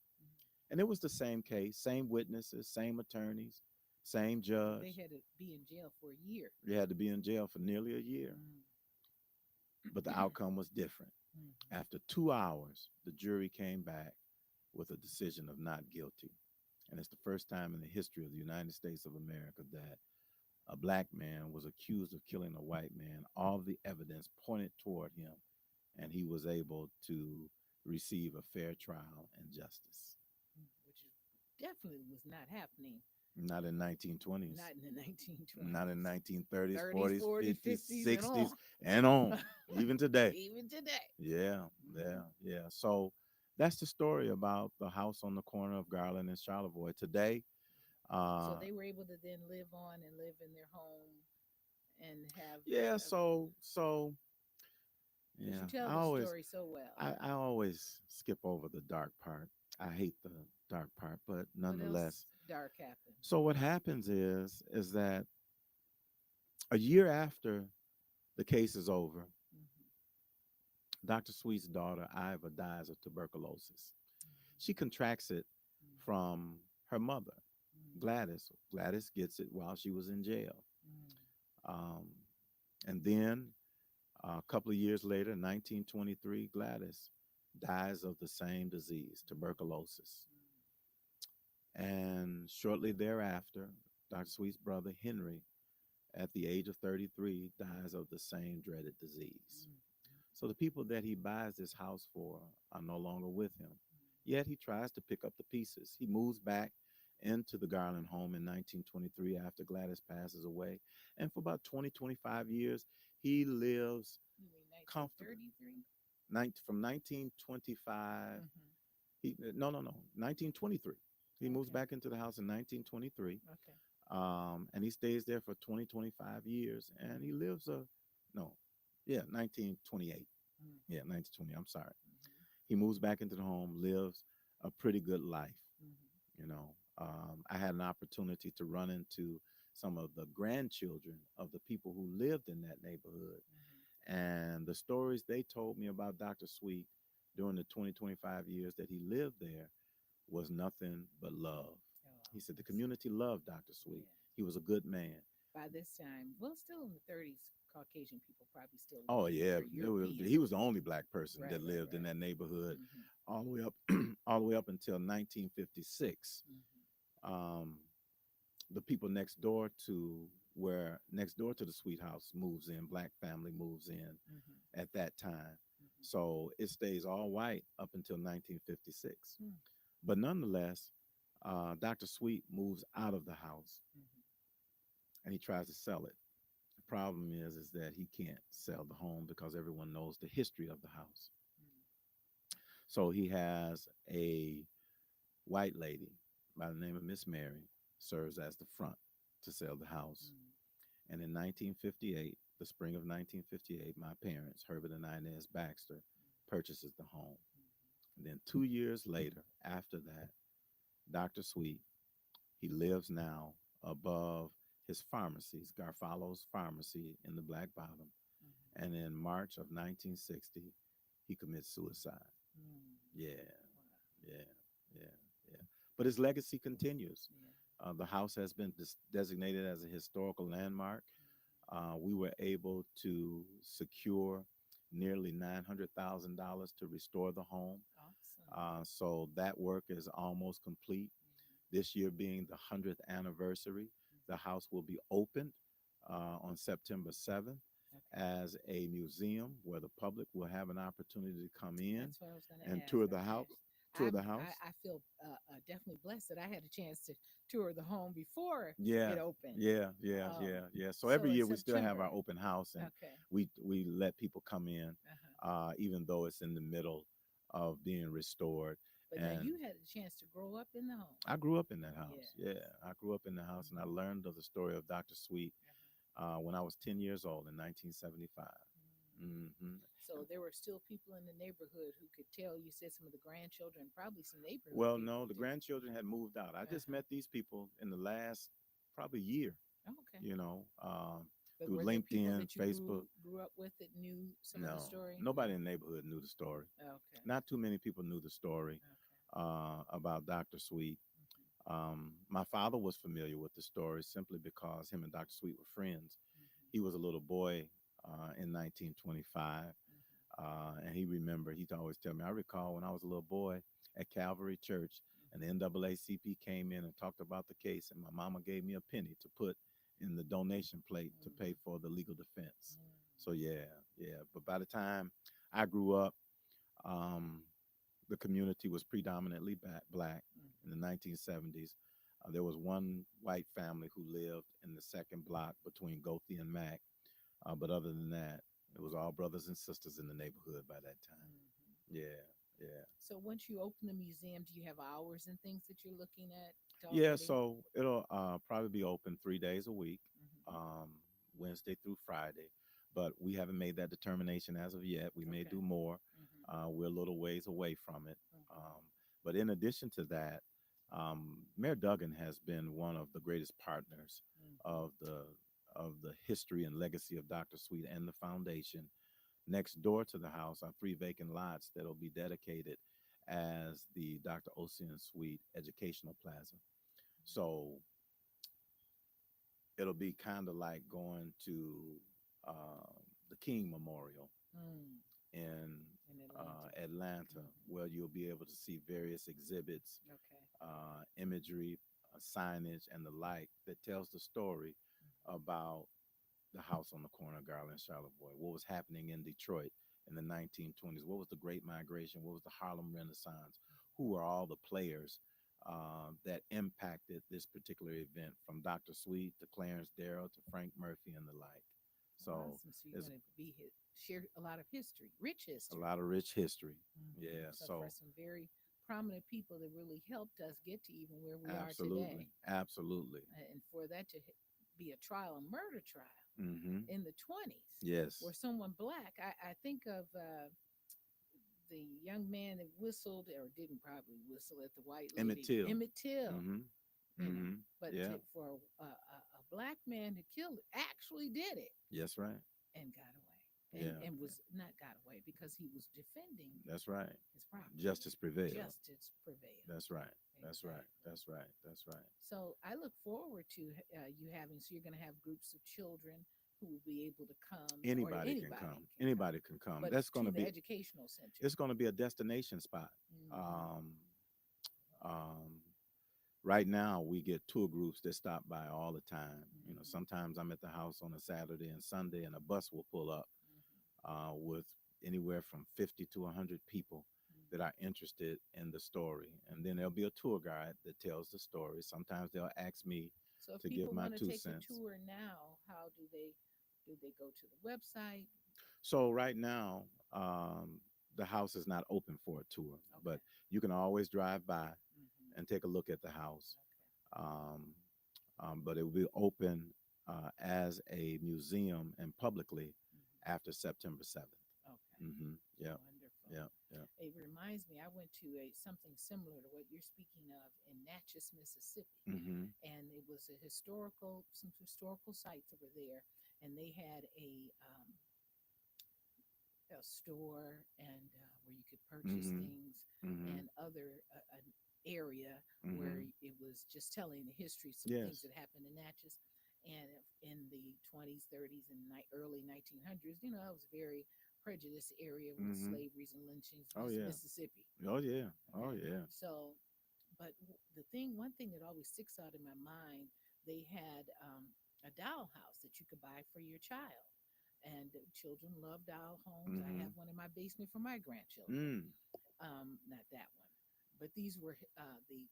Speaker 2: And it was the same case, same witnesses, same attorneys, same
Speaker 1: They
Speaker 2: judge.
Speaker 1: had to be in jail for a year.
Speaker 2: They had to be in jail for nearly a year,
Speaker 1: Mm.
Speaker 2: but the outcome was different.
Speaker 1: Mhm.
Speaker 2: After 2 hours, the jury came back with a decision of not guilty. And it's the first time in the history of the United States of America that a black man was accused of killing a white man. All the evidence pointed toward him, and he was able to receive a fair trial and justice.
Speaker 1: Which definitely was not happening.
Speaker 2: Not in 1920s,
Speaker 1: Not in the
Speaker 2: not in
Speaker 1: 1920s,
Speaker 2: 1930s,
Speaker 1: 30s,
Speaker 2: 40s,
Speaker 1: 40s,
Speaker 2: 50s,
Speaker 1: 50s, and
Speaker 2: 60s,
Speaker 1: on.
Speaker 2: and on, even today.
Speaker 1: Even today.
Speaker 2: Yeah,
Speaker 1: Hmm.
Speaker 2: yeah, yeah. So that's the story about the house on the corner of Garland and Charlevoix. Today,
Speaker 1: So
Speaker 2: uh,
Speaker 1: they were able to then live on and live in their home and have,
Speaker 2: yeah, so
Speaker 1: because you
Speaker 2: yeah,
Speaker 1: tell the story so well.
Speaker 2: I always skip over the dark part. I hate the dark part, but
Speaker 1: What else
Speaker 2: nonetheless.
Speaker 1: dark happened?
Speaker 2: So what happens is that a year after the case is over,
Speaker 1: Hmm.
Speaker 2: Dr. Sweet's daughter Iva dies of tuberculosis. She contracts it from her mother, Gladys. Gladys gets it while she was in jail. Um, and then a couple of years later, 1923, Gladys dies of the same disease, tuberculosis. And shortly thereafter, Dr. Sweet's brother Henry, at the age of 33, dies of the same dreaded disease. So the people that he buys this house for are no longer with him. Yet he tries to pick up the pieces. He moves back into the Garland home in 1923 after Gladys passes away. And for about 20, 25 years, he lives
Speaker 1: You mean
Speaker 2: comfortably.
Speaker 1: 1933?
Speaker 2: From 1925,
Speaker 1: Mm-hmm.
Speaker 2: no, 1923. He moves
Speaker 1: Okay.
Speaker 2: back into the house in 1923,
Speaker 1: Okay.
Speaker 2: and he stays there for 20, 25 years, and he lives no, yeah, 1928. Yeah, 1920. I'm sorry. He moves back into the home, lives a pretty good life. You know, I had an opportunity to run into some of the grandchildren of the people who lived in that neighborhood. And the stories they told me about Dr. Sweet during the 20, 25 years that he lived there was nothing but love.
Speaker 1: Oh,
Speaker 2: He said the
Speaker 1: that's,
Speaker 2: community loved Dr. Sweet.
Speaker 1: yeah.
Speaker 2: He was a good man.
Speaker 1: by this time, well, still in the 30s, Caucasian people probably still
Speaker 2: Oh
Speaker 1: lived here.
Speaker 2: yeah,
Speaker 1: European.
Speaker 2: he was the only black person
Speaker 1: Right,
Speaker 2: that
Speaker 1: right,
Speaker 2: lived in
Speaker 1: right.
Speaker 2: that neighborhood
Speaker 1: Mm-hmm.
Speaker 2: all the way up all the way up until 1956.
Speaker 1: Mm-hmm.
Speaker 2: Um, the people next door to the Sweet House moves in, black family moves in
Speaker 1: Mm-hmm.
Speaker 2: at that time.
Speaker 1: Mm-hmm.
Speaker 2: So it stays all white up until 1956.
Speaker 1: Mm-hmm.
Speaker 2: But nonetheless, Dr. Sweet moves out of the house
Speaker 1: Mm-hmm.
Speaker 2: and he tries to sell it. The problem is that he can't sell the home because everyone knows the history of the house. So he has a white lady by the name of Miss Mary serves as the front to sell the house.
Speaker 1: Mm-hmm.
Speaker 2: And in 1958, the spring of 1958, my parents, Herbert and Inez Baxter, purchases the home. And then 2 years later, after that, Dr. Sweet, he lives now above his pharmacies, Garfalo's Pharmacy in the Black Bottom.
Speaker 1: Mm-hmm.
Speaker 2: And in March of 1960, he commits suicide.
Speaker 1: Mm-hmm.
Speaker 2: Yeah,
Speaker 1: Wow.
Speaker 2: yeah, yeah, yeah. But his legacy continues.
Speaker 1: Yeah.
Speaker 2: The house has been designated as a historical landmark. We were able to secure nearly $900,000 to restore the home.
Speaker 1: Awesome.
Speaker 2: So that work is almost complete. This year being the 100th anniversary, the house will be opened on September 7th
Speaker 1: Okay.
Speaker 2: as a museum where the public will have an opportunity to come in
Speaker 1: That's what I was going to
Speaker 2: and
Speaker 1: ask.
Speaker 2: tour the
Speaker 1: Okay.
Speaker 2: house. Tour the house.
Speaker 1: I feel definitely blessed that I had a chance to tour the home before
Speaker 2: Yeah,
Speaker 1: it opened. Um,
Speaker 2: yeah. So
Speaker 1: so
Speaker 2: every
Speaker 1: in
Speaker 2: year we still have
Speaker 1: September.
Speaker 2: our open house, and
Speaker 1: Okay.
Speaker 2: we let people come in,
Speaker 1: Uh-huh.
Speaker 2: even though it's in the middle of being restored.
Speaker 1: But now
Speaker 2: And
Speaker 1: you had a chance to grow up in the home.
Speaker 2: I grew up in that house.
Speaker 1: Yes.
Speaker 2: Yeah, I grew up in the house, and I
Speaker 1: Mm-hmm.
Speaker 2: learned of the story of Dr. Sweet
Speaker 1: Uh-huh.
Speaker 2: when I was 10 years old in 1975.
Speaker 1: Mm.
Speaker 2: Hmm.
Speaker 1: So there were still people in the neighborhood who could tell. You said some of the grandchildren, probably some neighborhood
Speaker 2: Well,
Speaker 1: people
Speaker 2: no, the
Speaker 1: too.
Speaker 2: grandchildren had moved out. I just
Speaker 1: Uh-huh.
Speaker 2: met these people in the last probably year,
Speaker 1: Oh, okay.
Speaker 2: you know,
Speaker 1: But
Speaker 2: through
Speaker 1: were there people
Speaker 2: LinkedIn,
Speaker 1: that you
Speaker 2: Facebook.
Speaker 1: grew up with that knew some of the
Speaker 2: No,
Speaker 1: story?
Speaker 2: nobody in the neighborhood knew the story.
Speaker 1: Okay.
Speaker 2: Not too many people knew the story
Speaker 1: Okay.
Speaker 2: about Dr. Sweet.
Speaker 1: Mm-hmm.
Speaker 2: My father was familiar with the story simply because him and Dr. Sweet were friends.
Speaker 1: Mm-hmm.
Speaker 2: He was a little boy in 1925, and he remembered. He'd always tell me, I recall when I was a little boy at Calvary Church, and the NAACP came in and talked about the case, and my mama gave me a penny to put in the donation plate to pay
Speaker 1: Mm-hmm.
Speaker 2: for the legal defense. So
Speaker 1: Mm-hmm.
Speaker 2: yeah, yeah. But by the time I grew up, um, the community was predominantly black in the
Speaker 1: Mm-hmm.
Speaker 2: 1970s. There was one white family who lived in the second block between Gothi and Mack. But other than that, it was all brothers and sisters in the neighborhood by that time.
Speaker 1: Mm-hmm.
Speaker 2: Yeah, yeah.
Speaker 1: So once you open the museum, do you have hours and things that you're looking at
Speaker 2: Yeah,
Speaker 1: already?
Speaker 2: so it'll probably be open 3 days a week,
Speaker 1: Mm-hmm.
Speaker 2: um, Wednesday through Friday. But we haven't made that determination as of yet. We may
Speaker 1: Okay.
Speaker 2: do more.
Speaker 1: Mm-hmm.
Speaker 2: We're a little ways away from it.
Speaker 1: Mm-hmm.
Speaker 2: Um, but in addition to that, Mayor Duggan has been one of the greatest partners
Speaker 1: Mm-hmm.
Speaker 2: of the history and legacy of Dr. Sweet and the foundation. Next door to the house are three vacant lots that'll be dedicated as the Dr. Ocean Suite Educational Plaza. So it'll be kind of like going to the King Memorial
Speaker 1: Mm.
Speaker 2: in
Speaker 1: In Atlanta.
Speaker 2: Atlanta,
Speaker 1: Mm-hmm.
Speaker 2: where you'll be able to see various exhibits,
Speaker 1: Okay.
Speaker 2: imagery, signage, and the like that tells the story about the house on the corner of Garland and Charlevoix, what was happening in Detroit in the 1920s, what was the Great Migration, what was the Harlem Renaissance, who were all the players that impacted this particular event, from Dr. Sweet to Clarence Darrow to Frank Murphy and the like. So
Speaker 1: Awesome. So you're
Speaker 2: there's
Speaker 1: going to share a lot of history, rich
Speaker 2: a
Speaker 1: history.
Speaker 2: lot of rich history.
Speaker 1: Mm-hmm.
Speaker 2: Yeah,
Speaker 1: So for
Speaker 2: so
Speaker 1: some very prominent people that really helped us get to even where we are
Speaker 2: absolutely,
Speaker 1: today,
Speaker 2: absolutely.
Speaker 1: and for that to be a trial, a murder trial
Speaker 2: Hmm.
Speaker 1: in the 20s,
Speaker 2: Yes,
Speaker 1: where someone black, I think of the young man that whistled or didn't probably whistle at the white
Speaker 2: Emmett
Speaker 1: lady,
Speaker 2: Till.
Speaker 1: Emmett Till,
Speaker 2: Hmm.
Speaker 1: you know.
Speaker 2: Hmm.
Speaker 1: But
Speaker 2: Yeah,
Speaker 1: for a black man to kill it, actually did it
Speaker 2: yes, right.
Speaker 1: and got away.
Speaker 2: Yeah.
Speaker 1: and was not got away because he was defending
Speaker 2: That's right.
Speaker 1: his property.
Speaker 2: Justice prevailed.
Speaker 1: Justice prevailed.
Speaker 2: That's right. That's right.
Speaker 1: Exactly.
Speaker 2: That's right. That's right.
Speaker 1: So I look forward to you having. So you're going to have groups of children who will be able to come, or
Speaker 2: Anybody can
Speaker 1: anybody
Speaker 2: come.
Speaker 1: can come,
Speaker 2: Anybody can come.
Speaker 1: but
Speaker 2: That's going
Speaker 1: to
Speaker 2: to
Speaker 1: the
Speaker 2: be.
Speaker 1: educational center.
Speaker 2: It's going to be a destination spot.
Speaker 1: Hmm.
Speaker 2: Um, um, right now, we get tour groups that stop by all the time. You know,
Speaker 1: Hmm.
Speaker 2: sometimes I'm at the house on a Saturday and Sunday, and a bus will pull up with anywhere from 50 to 100 people that
Speaker 1: Hmm.
Speaker 2: are interested in the story. And then there'll be a tour guide that tells the story. Sometimes they'll ask me
Speaker 1: So if
Speaker 2: to give
Speaker 1: people
Speaker 2: my
Speaker 1: want to
Speaker 2: two
Speaker 1: take the
Speaker 2: cents.
Speaker 1: tour now, how do they go to the website?
Speaker 2: So right now, the house is not open for a tour,
Speaker 1: Okay.
Speaker 2: but you can always drive by
Speaker 1: Hmm.
Speaker 2: and take a look at the house.
Speaker 1: Okay.
Speaker 2: Um, but it will be open as a museum and publicly
Speaker 1: Hmm.
Speaker 2: after September 7th.
Speaker 1: Okay.
Speaker 2: Mm-hmm. Yep.
Speaker 1: Wonderful.
Speaker 2: Yep. Yep.
Speaker 1: It reminds me, I went to a something similar to what you're speaking of in Natchez, Mississippi,
Speaker 2: Mm-hmm.
Speaker 1: and it was some historical sites that were there, and they had a store and where you could purchase
Speaker 2: Mm-hmm.
Speaker 1: things,
Speaker 2: Mm-hmm.
Speaker 1: and other an area where
Speaker 2: Mm-hmm.
Speaker 1: it was just telling the history, some things
Speaker 2: Yes.
Speaker 1: that happened in Natchez, and in the 20s, 30s, and early 1900s. You know, it was a very prejudiced area with
Speaker 2: Mm-hmm.
Speaker 1: slaveries and lynchings,
Speaker 2: Oh yeah.
Speaker 1: Mississippi.
Speaker 2: Oh yeah. Oh
Speaker 1: Okay,
Speaker 2: yeah.
Speaker 1: so one thing that always sticks out in my mind, they had a dollhouse that you could buy for your child, and children love doll homes. I
Speaker 2: Mm-hmm.
Speaker 1: have one in my basement for my grandchildren.
Speaker 2: Mm.
Speaker 1: Not that one, but these were the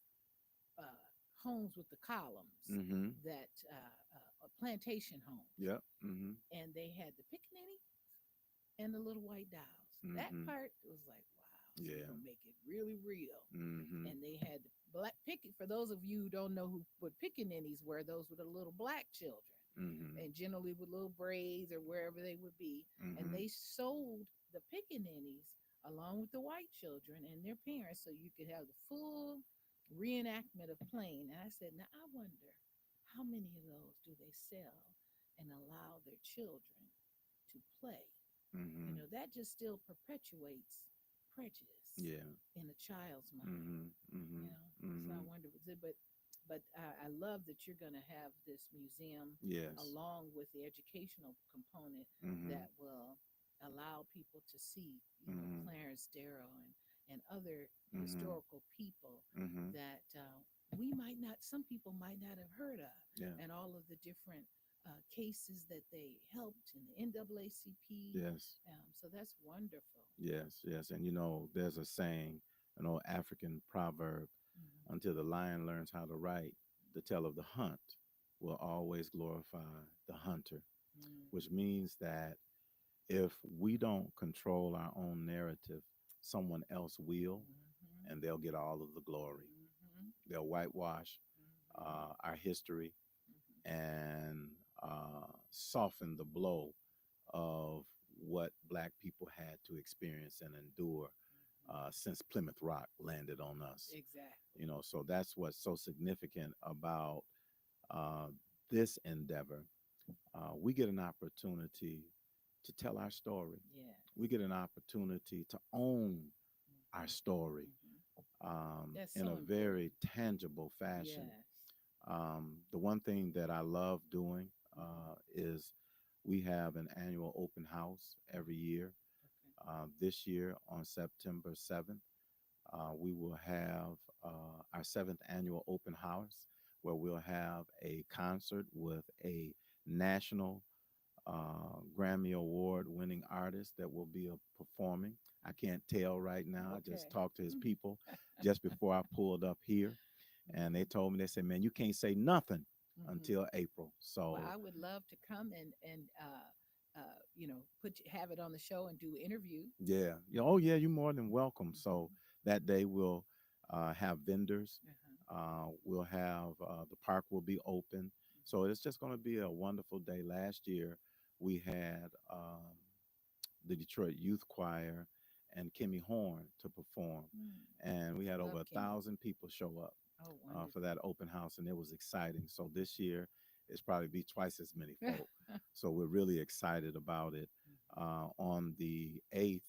Speaker 1: homes with the columns,
Speaker 2: Mm-hmm.
Speaker 1: that plantation homes,
Speaker 2: Yep. Mm-hmm.
Speaker 1: and they had the pickaninny and the little white dolls. That
Speaker 2: Mm-hmm.
Speaker 1: part was like, wow, so we're
Speaker 2: Yeah.
Speaker 1: gonna make it really real.
Speaker 2: Mm-hmm.
Speaker 1: And they had the black picket. For those of you who don't know what pickaninnies were, those were the little black children,
Speaker 2: Mm-hmm.
Speaker 1: and generally with little braids or wherever they would be. And
Speaker 2: Mm-hmm.
Speaker 1: they sold the pickaninnies along with the white children and their parents, so you could have the full reenactment of playing. And I said, now I wonder how many of those do they sell and allow their children to play. You
Speaker 2: Mm-hmm.
Speaker 1: know, that just still perpetuates prejudice
Speaker 2: Yeah.
Speaker 1: in a child's mind.
Speaker 2: Mm-hmm. Mm-hmm.
Speaker 1: You know, so I
Speaker 2: Mm-hmm.
Speaker 1: wonder, I love that you're going to have this museum
Speaker 2: Yes.
Speaker 1: along with the educational component
Speaker 2: Mm-hmm.
Speaker 1: that will allow people to see,
Speaker 2: Mm-hmm.
Speaker 1: Clarence Darrow and other
Speaker 2: Mm-hmm.
Speaker 1: historical people
Speaker 2: Mm-hmm.
Speaker 1: that we might not, some people might not have heard of,
Speaker 2: Yeah.
Speaker 1: and all of the different cases that they helped in the NAACP.
Speaker 2: Yes.
Speaker 1: So that's wonderful.
Speaker 2: Yes. Yes. And you know, there's a saying, an old African proverb:
Speaker 1: Hmm.
Speaker 2: until the lion learns how to write, the tale of the hunt will always glorify the hunter, which
Speaker 1: Hmm.
Speaker 2: means that if we don't control our own narrative, someone else will,
Speaker 1: Hmm.
Speaker 2: and they'll get all of the glory.
Speaker 1: Hmm.
Speaker 2: They'll whitewash
Speaker 1: Hmm.
Speaker 2: our history
Speaker 1: Hmm.
Speaker 2: and soften the blow of what Black people had to experience and endure since Plymouth Rock landed on us.
Speaker 1: Exactly.
Speaker 2: You know, so that's what's so significant about uh, this endeavor. We get an opportunity to tell our story. We
Speaker 1: Yes.
Speaker 2: get an opportunity to own our
Speaker 1: Hmm.
Speaker 2: story
Speaker 1: Hmm. That's
Speaker 2: in
Speaker 1: so
Speaker 2: a
Speaker 1: important.
Speaker 2: very tangible fashion.
Speaker 1: Yes.
Speaker 2: The one thing that I love doing
Speaker 1: Hmm.
Speaker 2: is we have an annual open house every year.
Speaker 1: Okay.
Speaker 2: This year on September 7th, we will have our seventh annual open house where we'll have a concert with a national Grammy Award winning artist that will be performing. I can't tell right now. I just
Speaker 1: Okay.
Speaker 2: talked to his people just before I pulled up here, and they
Speaker 1: Hmm.
Speaker 2: told me, they said, man, you can't say nothing
Speaker 1: Hmm.
Speaker 2: until April.
Speaker 1: Well,
Speaker 2: So,
Speaker 1: I would love to come and have it on the show and do interview.
Speaker 2: yeah. Yeah. Oh, yeah, you're more than welcome. So
Speaker 1: Hmm.
Speaker 2: that day we'll have vendors.
Speaker 1: Uh-huh.
Speaker 2: We'll have the park will be open. So it's just going to be a wonderful day. Last year we had the Detroit Youth Choir and Kimmy Horn to perform,
Speaker 1: Mm.
Speaker 2: and we had over
Speaker 1: Love
Speaker 2: a
Speaker 1: Kimmy.
Speaker 2: thousand people show up
Speaker 1: Oh,
Speaker 2: for
Speaker 1: wonderful.
Speaker 2: that open house, and it was exciting. So this year it's probably be twice as many folk. So we're really excited about it. on the 8th.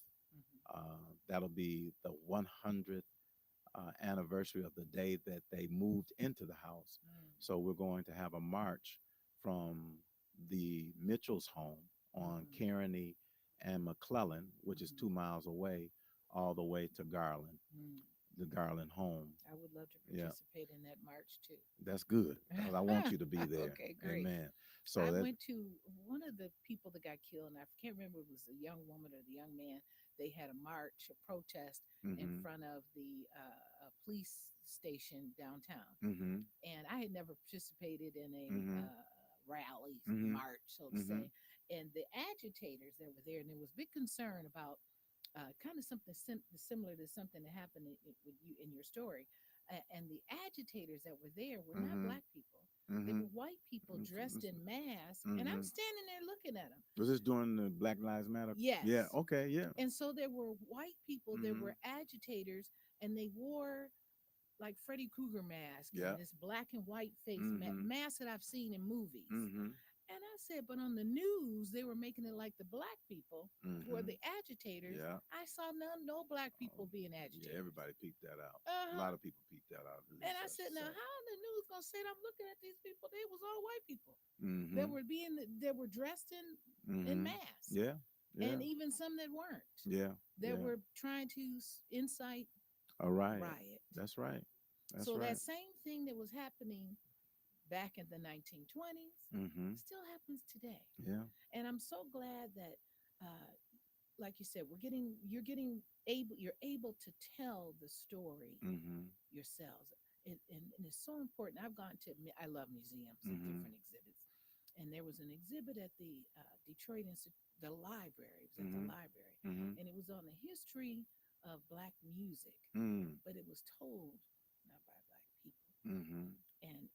Speaker 1: Hmm.
Speaker 2: That'll be the 100th anniversary of the day that they moved into the house.
Speaker 1: Mm.
Speaker 2: So we're going to have a march from the Mitchell's home on
Speaker 1: Hmm.
Speaker 2: Kearney and McClellan, which is
Speaker 1: Hmm.
Speaker 2: 2 miles away, all the way to Garland,
Speaker 1: Mm.
Speaker 2: the Garland home.
Speaker 1: I would love to
Speaker 2: Yeah,
Speaker 1: participate in that march too.
Speaker 2: that's good. 'Cause I want you to be there.
Speaker 1: Okay, great.
Speaker 2: Amen.
Speaker 1: I
Speaker 2: So that,
Speaker 1: went to one of the people that got killed, and I can't remember if it was a young woman or the young man. They had a march, a protest in
Speaker 2: mm-hmm,
Speaker 1: front of the police station downtown.
Speaker 2: mm-hmm,
Speaker 1: And I had never participated in a
Speaker 2: mm-hmm,
Speaker 1: rally,
Speaker 2: mm-hmm,
Speaker 1: march, so to
Speaker 2: mm-hmm,
Speaker 1: say. And the agitators that were there, and there was big concern about kind of something similar to something that happened with you in your story. And the agitators that were there were not
Speaker 2: mm-hmm,
Speaker 1: black people. They
Speaker 2: mm-hmm,
Speaker 1: were white people dressed in masks, and I'm
Speaker 2: mm-hmm.
Speaker 1: standing there looking at them.
Speaker 2: Was this during the Black Lives Matter? Yeah.
Speaker 1: Yes.
Speaker 2: Okay. Yeah.
Speaker 1: And so there were white people, there
Speaker 2: Mm-hmm.
Speaker 1: were agitators, and they wore like Freddy Krueger mask
Speaker 2: Yeah.
Speaker 1: and this black and white face
Speaker 2: Mm-hmm.
Speaker 1: mask that I've seen in movies.
Speaker 2: Mm-hmm.
Speaker 1: And I said, but on the news, they were making it like the black people were
Speaker 2: Mm-hmm.
Speaker 1: the agitators.
Speaker 2: Yeah.
Speaker 1: I saw no black
Speaker 2: Oh,
Speaker 1: people being
Speaker 2: yeah.
Speaker 1: agitators.
Speaker 2: Everybody peeped that out.
Speaker 1: Uh
Speaker 2: A
Speaker 1: huh.
Speaker 2: lot of people peeped that out. At
Speaker 1: And
Speaker 2: least
Speaker 1: I
Speaker 2: I
Speaker 1: said,
Speaker 2: should
Speaker 1: now
Speaker 2: say.
Speaker 1: how the news gonna say it? I'm looking at these people. They was all white people. They
Speaker 2: Mm-hmm.
Speaker 1: were they were dressed in
Speaker 2: Mm-hmm.
Speaker 1: masks,
Speaker 2: Yeah. Yeah.
Speaker 1: and even some that weren't.
Speaker 2: Yeah.
Speaker 1: That
Speaker 2: Yeah.
Speaker 1: were trying to incite
Speaker 2: A riot.
Speaker 1: riot.
Speaker 2: That's right. That's
Speaker 1: So that
Speaker 2: right.
Speaker 1: same thing that was happening back in the 1920s
Speaker 2: Mm-hmm.
Speaker 1: still happens today.
Speaker 2: Yeah.
Speaker 1: And I'm so glad that, uh, like you said, you're able to tell the story
Speaker 2: Mm-hmm.
Speaker 1: yourselves. And it's so important. I've gone to, I love museums and
Speaker 2: Mm-hmm.
Speaker 1: different exhibits. And there was an exhibit at the Detroit Institute, the library. It was at the
Speaker 2: Mm-hmm.
Speaker 1: library.
Speaker 2: Mm-hmm.
Speaker 1: And it was on the history of Black music,
Speaker 2: Mm-hmm.
Speaker 1: but it was told not by Black people.
Speaker 2: Mm-hmm.
Speaker 1: And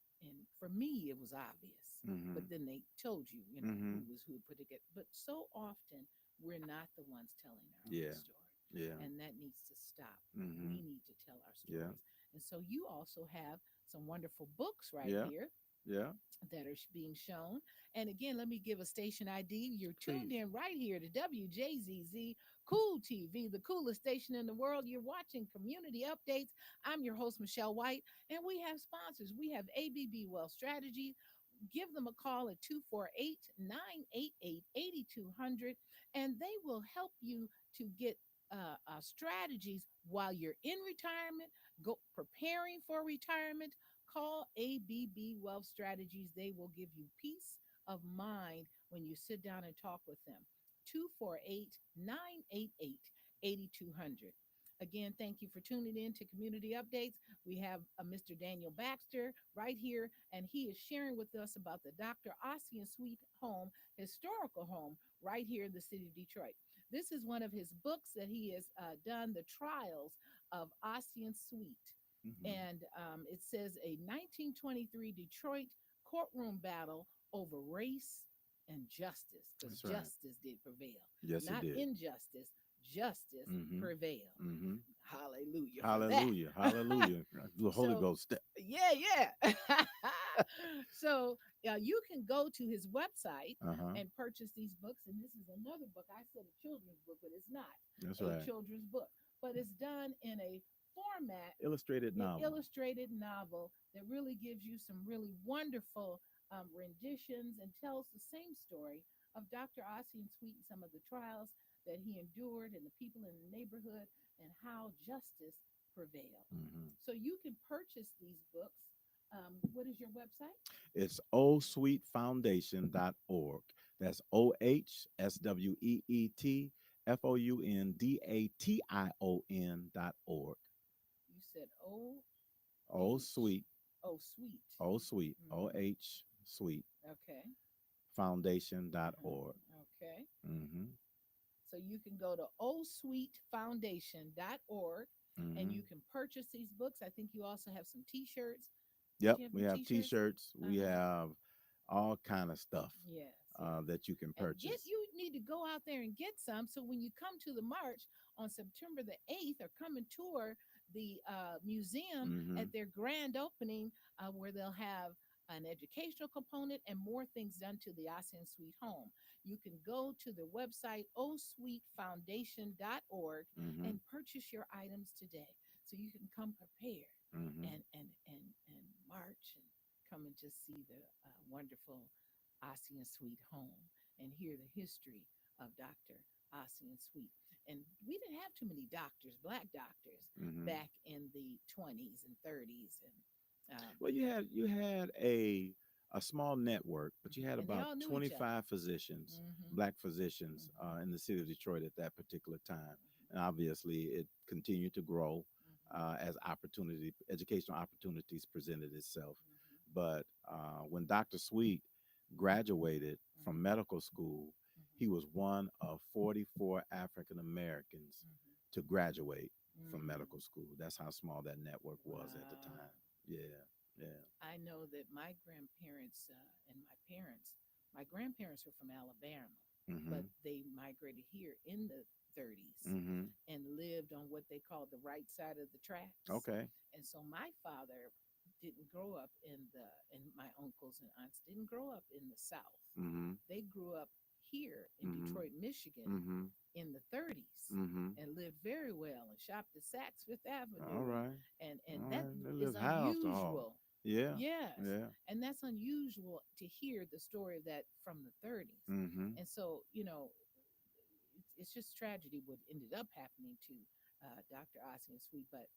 Speaker 1: for me it was obvious,
Speaker 2: Mm-hmm.
Speaker 1: but then they told you,
Speaker 2: Mm-hmm.
Speaker 1: who put it together. But so often we're not the ones telling our own
Speaker 2: Yeah.
Speaker 1: story,
Speaker 2: Yeah.
Speaker 1: and that needs to stop.
Speaker 2: Mm-hmm.
Speaker 1: We need to tell our
Speaker 2: Yeah.
Speaker 1: stories. And so you also have some wonderful books right
Speaker 2: Yeah.
Speaker 1: here
Speaker 2: Yeah.
Speaker 1: that are being shown. And again, let me give a station ID. You're tuned
Speaker 2: Please.
Speaker 1: in right here to WJZZ Cool TV, the coolest station in the world. You're watching Community Updates. I'm your host, Michelle White, and we have sponsors. We have ABB Wealth Strategies. Give them a call at 248 988 8200, and they will help you to get strategies while you're in retirement, go preparing for retirement. Call ABB Wealth Strategies. They will give you peace of mind when you sit down and talk with them. 248 988 8200. Again, thank you for tuning in to Community Updates. We have Mr. Daniel Baxter right here, and he is sharing with us about the Dr. Ossian Sweet Home, historical home, right here in the city of Detroit. This is one of his books that he has done, The Trials of Ossian Sweet.
Speaker 2: Mm-hmm.
Speaker 1: And it says a 1923 Detroit courtroom battle over race and justice, because
Speaker 2: That's right.
Speaker 1: justice did prevail,
Speaker 2: Yes, it
Speaker 1: not
Speaker 2: did.
Speaker 1: injustice, justice
Speaker 2: Mm-hmm.
Speaker 1: prevailed.
Speaker 2: Mm-hmm.
Speaker 1: Hallelujah for that.
Speaker 2: Hallelujah. Hallelujah. The Holy
Speaker 1: So,
Speaker 2: Ghost step.
Speaker 1: yeah. So, you can go to his website
Speaker 2: Uh-huh.
Speaker 1: and purchase these books. And this is another book. I said a children's book, but it's not
Speaker 2: That's
Speaker 1: a
Speaker 2: right.
Speaker 1: children's book, but it's done in a format,
Speaker 2: Illustrated
Speaker 1: an
Speaker 2: novel.
Speaker 1: illustrated novel that really gives you some really wonderful renditions and tells the same story of Dr. Ossian Sweet and some of the trials that he endured and the people in the neighborhood and how justice prevailed.
Speaker 2: Mm-hmm.
Speaker 1: So you can purchase these books. What is your website?
Speaker 2: It's osweetfoundation.org. That's OHSWEETFOUNDATION.org.
Speaker 1: You said
Speaker 2: Oh
Speaker 1: H.
Speaker 2: sweet,
Speaker 1: Oh, sweet.
Speaker 2: oh sweet,
Speaker 1: Hmm.
Speaker 2: OH sweet
Speaker 1: Okay.
Speaker 2: foundation.org.
Speaker 1: Okay.
Speaker 2: Mm-hmm.
Speaker 1: So you can go to osweetfoundation.org and
Speaker 2: Mm-hmm.
Speaker 1: you can purchase these books. I think you also have some t-shirts. Don't
Speaker 2: Yep,
Speaker 1: you have
Speaker 2: we
Speaker 1: any
Speaker 2: have
Speaker 1: t-shirts?
Speaker 2: t-shirts. We
Speaker 1: Uh-huh.
Speaker 2: have all kind of stuff
Speaker 1: Yes, yes.
Speaker 2: that you can
Speaker 1: And
Speaker 2: purchase.
Speaker 1: you need to go out there and get some. So when you come to the march on September the 8th, or come and tour the museum
Speaker 2: Mm-hmm.
Speaker 1: at their grand opening, where they'll have an educational component, and more things done to the ASEAN Suite home. You can go to the website osweetfoundation.org
Speaker 2: Mm-hmm.
Speaker 1: and purchase your items today so you can come prepared
Speaker 2: Mm-hmm.
Speaker 1: and march and come and just see the wonderful ASEAN Suite home and hear the history of Dr. ASEAN Suite. And we didn't have too many doctors, black doctors,
Speaker 2: Mm-hmm.
Speaker 1: back in the 20s and 30s.
Speaker 2: Well, you had a small network, but you had
Speaker 1: And they
Speaker 2: about
Speaker 1: all knew each other.
Speaker 2: 25 physicians,
Speaker 1: Hmm.
Speaker 2: black physicians,
Speaker 1: Hmm.
Speaker 2: in the city of Detroit at that particular time, and obviously it continued to grow as educational opportunities presented itself. But when Dr. Sweet graduated from medical school, he was one of 44 African Americans to graduate from medical school. That's how small that network was at the
Speaker 1: Wow.
Speaker 2: time. Yeah, yeah.
Speaker 1: I know that my grandparents and my grandparents were from Alabama, but
Speaker 2: Mhm.
Speaker 1: they migrated here in the 30s
Speaker 2: Mhm.
Speaker 1: and lived on what they called the right side of the tracks.
Speaker 2: Okay.
Speaker 1: And so my father didn't grow up and my uncles and aunts didn't grow up in the South.
Speaker 2: Mhm.
Speaker 1: They grew up here in
Speaker 2: Mhm.
Speaker 1: Detroit, Michigan
Speaker 2: Mhm.
Speaker 1: in the 30s
Speaker 2: Mhm.
Speaker 1: and lived very well and shopped at Saks Fifth
Speaker 2: All
Speaker 1: Avenue
Speaker 2: right.
Speaker 1: and
Speaker 2: All
Speaker 1: that
Speaker 2: right. They
Speaker 1: is
Speaker 2: live high off the hog.
Speaker 1: unusual.
Speaker 2: Yeah.
Speaker 1: Yes.
Speaker 2: Yeah.
Speaker 1: And that's unusual to hear the story of that from the 30s.
Speaker 2: Mhm.
Speaker 1: And so, it's just tragedy what ended up happening to Dr. Ossian Sweet, but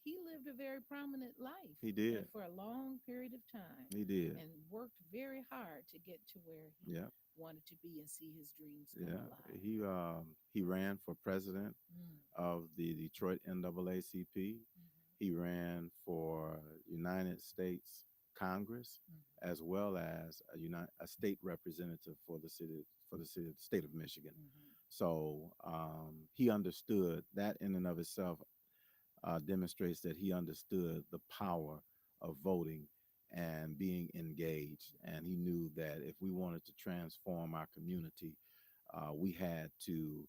Speaker 1: he lived a very prominent life
Speaker 2: He
Speaker 1: and
Speaker 2: did.
Speaker 1: for a long period of time
Speaker 2: He did.
Speaker 1: and worked very hard to get to where he
Speaker 2: Yeah.
Speaker 1: wanted to be and see his dreams come
Speaker 2: Yeah.
Speaker 1: alive.
Speaker 2: He ran for president
Speaker 1: Mm.
Speaker 2: of the Detroit NAACP.
Speaker 1: Mhm.
Speaker 2: He ran for United States Congress,
Speaker 1: Mhm.
Speaker 2: as well as a state representative for the state of Michigan.
Speaker 1: Mhm.
Speaker 2: So he understood that in and of itself demonstrates that he understood the power of voting and being engaged. And he knew that if we wanted to transform our community, we had to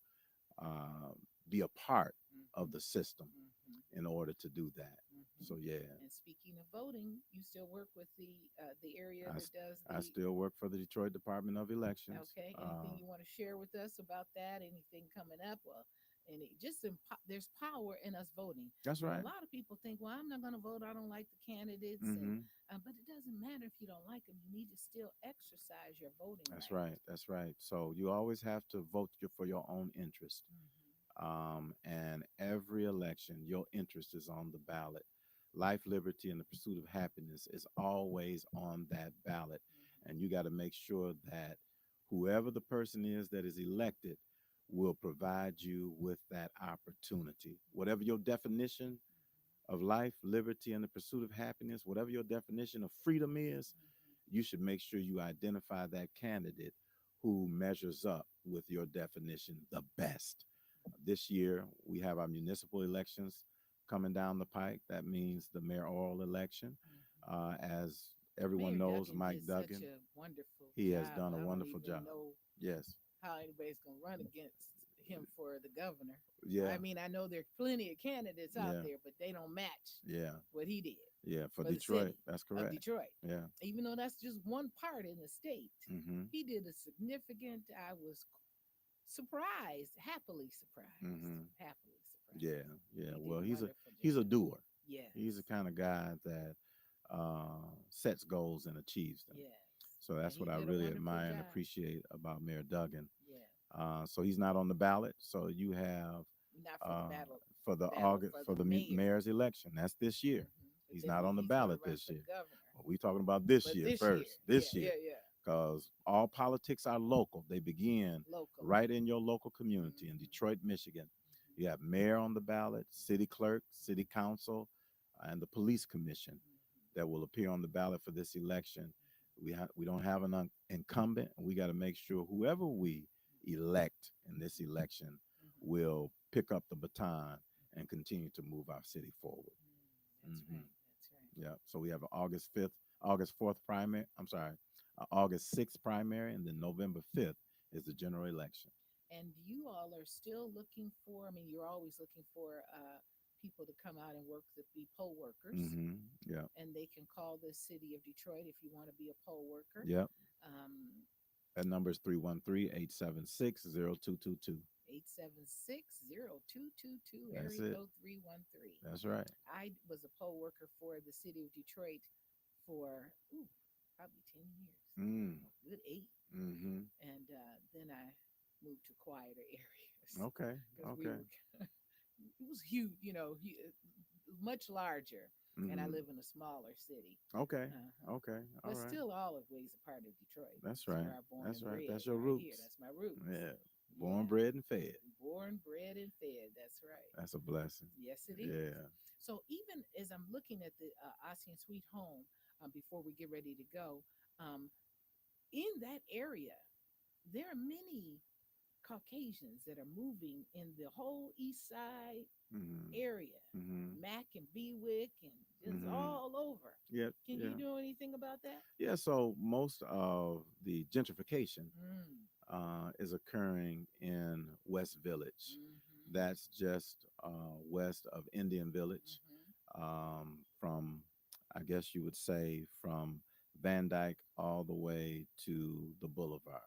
Speaker 2: uh, be a part of the
Speaker 1: Mhm.
Speaker 2: system
Speaker 1: Mhm.
Speaker 2: in order to do that.
Speaker 1: Mhm.
Speaker 2: So yeah,
Speaker 1: And speaking of voting, you still work with the area
Speaker 2: I,
Speaker 1: that
Speaker 2: s-
Speaker 1: does
Speaker 2: I
Speaker 1: the
Speaker 2: still work for the Detroit Department of Elections.
Speaker 1: okay. Anything you want to share with us about that? Anything coming up? Well, and it just there's power in us voting.
Speaker 2: That's
Speaker 1: A
Speaker 2: right.
Speaker 1: lot of people think, well, I'm not going to vote. I don't like the candidates, and
Speaker 2: Hmm.
Speaker 1: but it doesn't matter if you don't like them. You need to still exercise your voting
Speaker 2: That's
Speaker 1: right.
Speaker 2: right. That's right. So you always have to vote for your own interest.
Speaker 1: Hmm.
Speaker 2: And every election, your interest is on the ballot. Life, liberty, and the pursuit of happiness is always on that ballot. And you got to make sure that whoever the person is that is elected will provide you with that opportunity. Whatever your definition of life, liberty, and the pursuit of happiness, whatever your definition of freedom is, you should make sure you identify that candidate who measures up with your definition the best. This year, we have our municipal elections coming down the pike. That means the mayoral election.
Speaker 1: Hmm.
Speaker 2: As everyone
Speaker 1: Mayor
Speaker 2: knows,
Speaker 1: Duggan
Speaker 2: Mike
Speaker 1: did such
Speaker 2: Duggan,
Speaker 1: a wonderful
Speaker 2: he has
Speaker 1: job.
Speaker 2: done a
Speaker 1: I don't
Speaker 2: wonderful
Speaker 1: even
Speaker 2: job.
Speaker 1: know
Speaker 2: Yes.
Speaker 1: how anybody's going to run against him for the governor.
Speaker 2: Yeah.
Speaker 1: I mean, I know there's plenty of candidates out
Speaker 2: Yeah.
Speaker 1: there, but they don't match
Speaker 2: Yeah.
Speaker 1: what he did
Speaker 2: Yeah. For
Speaker 1: for the
Speaker 2: Detroit,
Speaker 1: city
Speaker 2: that's
Speaker 1: of
Speaker 2: correct.
Speaker 1: Detroit.
Speaker 2: Yeah.
Speaker 1: Even though that's just one part in the state,
Speaker 2: Mm-hmm.
Speaker 1: he did a significant, I was surprised,
Speaker 2: Mm-hmm.
Speaker 1: happily surprised.
Speaker 2: Yeah. Yeah.
Speaker 1: He did
Speaker 2: Well,
Speaker 1: a wonderful
Speaker 2: he's a
Speaker 1: job.
Speaker 2: doer. He's the
Speaker 1: Yes,
Speaker 2: kind of guy that sets goals and achieves them.
Speaker 1: yes.
Speaker 2: So
Speaker 1: And
Speaker 2: that's
Speaker 1: he
Speaker 2: what I
Speaker 1: did a
Speaker 2: really
Speaker 1: wonderful
Speaker 2: admire and
Speaker 1: job.
Speaker 2: appreciate about Mayor Duggan.
Speaker 1: Yes.
Speaker 2: So he's not on the ballot. So you have
Speaker 1: Not for the
Speaker 2: uh,
Speaker 1: battle,
Speaker 2: For
Speaker 1: for
Speaker 2: the
Speaker 1: the mayor.
Speaker 2: mayor's election. That's this year.
Speaker 1: But
Speaker 2: He's
Speaker 1: then
Speaker 2: not on the
Speaker 1: he's going to
Speaker 2: ballot
Speaker 1: run
Speaker 2: this
Speaker 1: for
Speaker 2: year.
Speaker 1: the governor.
Speaker 2: Well, we talking about this
Speaker 1: But
Speaker 2: year
Speaker 1: this year,
Speaker 2: first.
Speaker 1: yeah,
Speaker 2: This year,
Speaker 1: yeah, yeah,
Speaker 2: because all politics are local. They begin
Speaker 1: local.
Speaker 2: right in your local community in
Speaker 1: Hmm.
Speaker 2: Detroit, Michigan.
Speaker 1: Hmm.
Speaker 2: You have mayor on the ballot, city clerk, city council, and the police commission
Speaker 1: Hmm.
Speaker 2: that will appear on the ballot for this election. We don't have an incumbent, and we got to make sure whoever we elect in this election
Speaker 1: Hmm.
Speaker 2: will pick up the baton and continue to move our city forward.
Speaker 1: That's
Speaker 2: Hmm.
Speaker 1: right. That's right.
Speaker 2: Yeah. So we have an August 4th primary. I'm sorry, August 6th primary, and then November 5th is the general election.
Speaker 1: And you all are still looking for, I mean, you're always looking for people to come out and work to be poll workers,
Speaker 2: Mm-hmm. Yep.
Speaker 1: and they can call the city of Detroit if you want to be a poll worker.
Speaker 2: Yep.
Speaker 1: Um,
Speaker 2: That number is 313-876-0222.
Speaker 1: 876-0222,
Speaker 2: That's
Speaker 1: area
Speaker 2: it.
Speaker 1: code 313.
Speaker 2: That's right.
Speaker 1: I was a poll worker for the city of Detroit for probably 10 years,
Speaker 2: Mm.
Speaker 1: good eight.
Speaker 2: Mm-hmm.
Speaker 1: And then I moved to quieter areas
Speaker 2: Okay.
Speaker 1: because we
Speaker 2: Okay.
Speaker 1: were, it was huge, much larger. And I
Speaker 2: Mm-hmm.
Speaker 1: live in a smaller city.
Speaker 2: Okay.
Speaker 1: Uh-huh.
Speaker 2: Okay. All
Speaker 1: But
Speaker 2: right.
Speaker 1: still, always a part of Detroit.
Speaker 2: That's
Speaker 1: It's
Speaker 2: right.
Speaker 1: where I born
Speaker 2: That's
Speaker 1: and
Speaker 2: right.
Speaker 1: bred,
Speaker 2: That's your
Speaker 1: right here.
Speaker 2: roots.
Speaker 1: That's my roots.
Speaker 2: Yeah. Born,
Speaker 1: Yeah,
Speaker 2: bred, and fed.
Speaker 1: born, bred, and fed. That's right.
Speaker 2: That's a blessing.
Speaker 1: Yes, it is.
Speaker 2: Yeah.
Speaker 1: So even as I'm looking at the ASEAN Sweet Home, before we get ready to go, um, in that area, there are many Caucasians that are moving in the whole East Side
Speaker 2: Mm-hmm.
Speaker 1: area,
Speaker 2: Mm-hmm.
Speaker 1: Mac and Bewick, and just
Speaker 2: Mm-hmm.
Speaker 1: all over.
Speaker 2: Yep.
Speaker 1: Can you
Speaker 2: Yeah.
Speaker 1: do anything about that?
Speaker 2: Yeah. So most of the gentrification
Speaker 1: Mm.
Speaker 2: is occurring in West Village.
Speaker 1: Mm-hmm.
Speaker 2: That's just west of Indian Village,
Speaker 1: Mm-hmm.
Speaker 2: from, I guess you would say, from Van Dyke all the way to the Boulevard.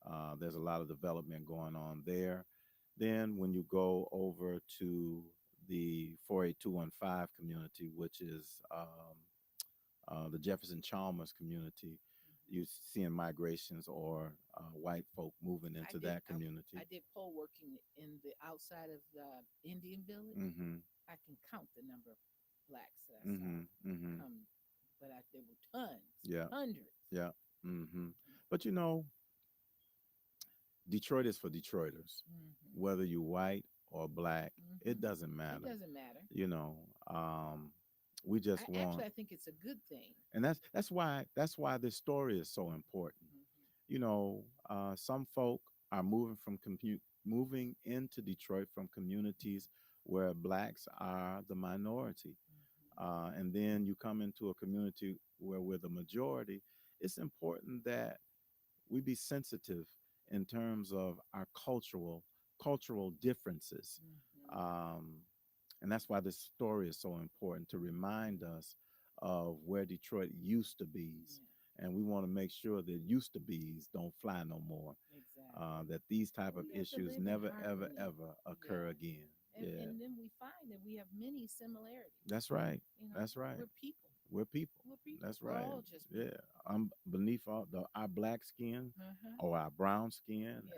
Speaker 1: Mm-hmm.
Speaker 2: There's a lot of development going on there. Then when you go over to the 48215 community, which is the Jefferson Chalmers community,
Speaker 1: Mm-hmm.
Speaker 2: you're seeing migrations or white folk moving
Speaker 1: I
Speaker 2: into
Speaker 1: did.
Speaker 2: that community.
Speaker 1: I did poll working in the outside of the Indian Village.
Speaker 2: Mm-hmm.
Speaker 1: I can count the number of blacks that I saw
Speaker 2: Mm-hmm. Mm-hmm.
Speaker 1: come, but there were tons,
Speaker 2: Yeah.
Speaker 1: hundreds.
Speaker 2: Yeah. Mm-hmm.
Speaker 1: Mm-hmm.
Speaker 2: But Detroit is for Detroiters.
Speaker 1: Mm-hmm.
Speaker 2: Whether you're white or black, it
Speaker 1: Mm-hmm.
Speaker 2: doesn't
Speaker 1: It
Speaker 2: matter.
Speaker 1: doesn't matter.
Speaker 2: You know, we just want,
Speaker 1: I think it's a good thing.
Speaker 2: and that's why this story is so important.
Speaker 1: Mm-hmm.
Speaker 2: Some folk are moving into Detroit from communities where blacks are the minority,
Speaker 1: Mm-hmm.
Speaker 2: and then you come into a community where we're the majority. It's important that we be sensitive in terms of our cultural differences.
Speaker 1: Mm-hmm.
Speaker 2: Um, and that's why this story is so important to remind us of where Detroit used to be.
Speaker 1: Yeah,
Speaker 2: And we want to make sure that used to be's don't fly no more.
Speaker 1: exactly.
Speaker 2: That these type of
Speaker 1: We have to
Speaker 2: issues
Speaker 1: live in
Speaker 2: never, ever,
Speaker 1: harmony.
Speaker 2: ever occur
Speaker 1: Yeah.
Speaker 2: again.
Speaker 1: And
Speaker 2: Yeah,
Speaker 1: and then we find that we have many similarities.
Speaker 2: that's right.
Speaker 1: You know,
Speaker 2: That's right.
Speaker 1: we're people.
Speaker 2: We're people.
Speaker 1: We're people.
Speaker 2: That's
Speaker 1: We're
Speaker 2: right.
Speaker 1: all just
Speaker 2: Yeah,
Speaker 1: people.
Speaker 2: I'm beneath our black skin
Speaker 1: Uh-huh.
Speaker 2: or our brown skin,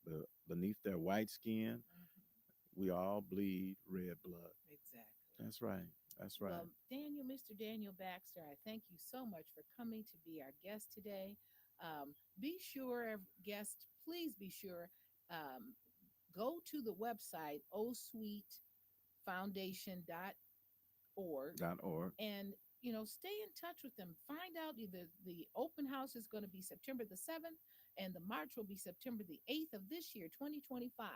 Speaker 1: Yeah.
Speaker 2: beneath their white skin,
Speaker 1: Uh-huh.
Speaker 2: we all bleed red blood.
Speaker 1: Exactly.
Speaker 2: That's right. That's right.
Speaker 1: Well, Daniel, Mr. Daniel Baxter, I thank you so much for coming to be our guest today. Be sure, guest, please be sure, um, go to the website osweetfoundation.org,
Speaker 2: .org.
Speaker 1: and stay in touch with them. Find out the open house is going to be September the 7th, and the march will be September the 8th of this year, 2025.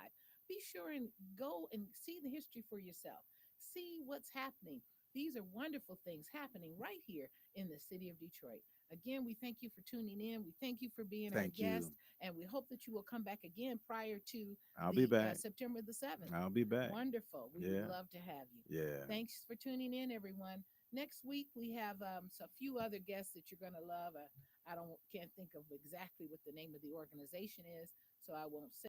Speaker 1: Be sure and go and see the history for yourself. See what's happening. These are wonderful things happening right here in the city of Detroit. Again, we thank you for tuning in. We thank you for being our
Speaker 2: Thank you.
Speaker 1: guest, and we hope that you will come back again prior to
Speaker 2: I'll be
Speaker 1: the
Speaker 2: back.
Speaker 1: September the 7th.
Speaker 2: I'll be back.
Speaker 1: Wonderful. We would
Speaker 2: Yeah.
Speaker 1: love to have you.
Speaker 2: Yeah.
Speaker 1: Thanks for tuning in, everyone. Next week we have a few other guests that you're going to love. I don't can't think of exactly what the name of the organization is, so I won't say.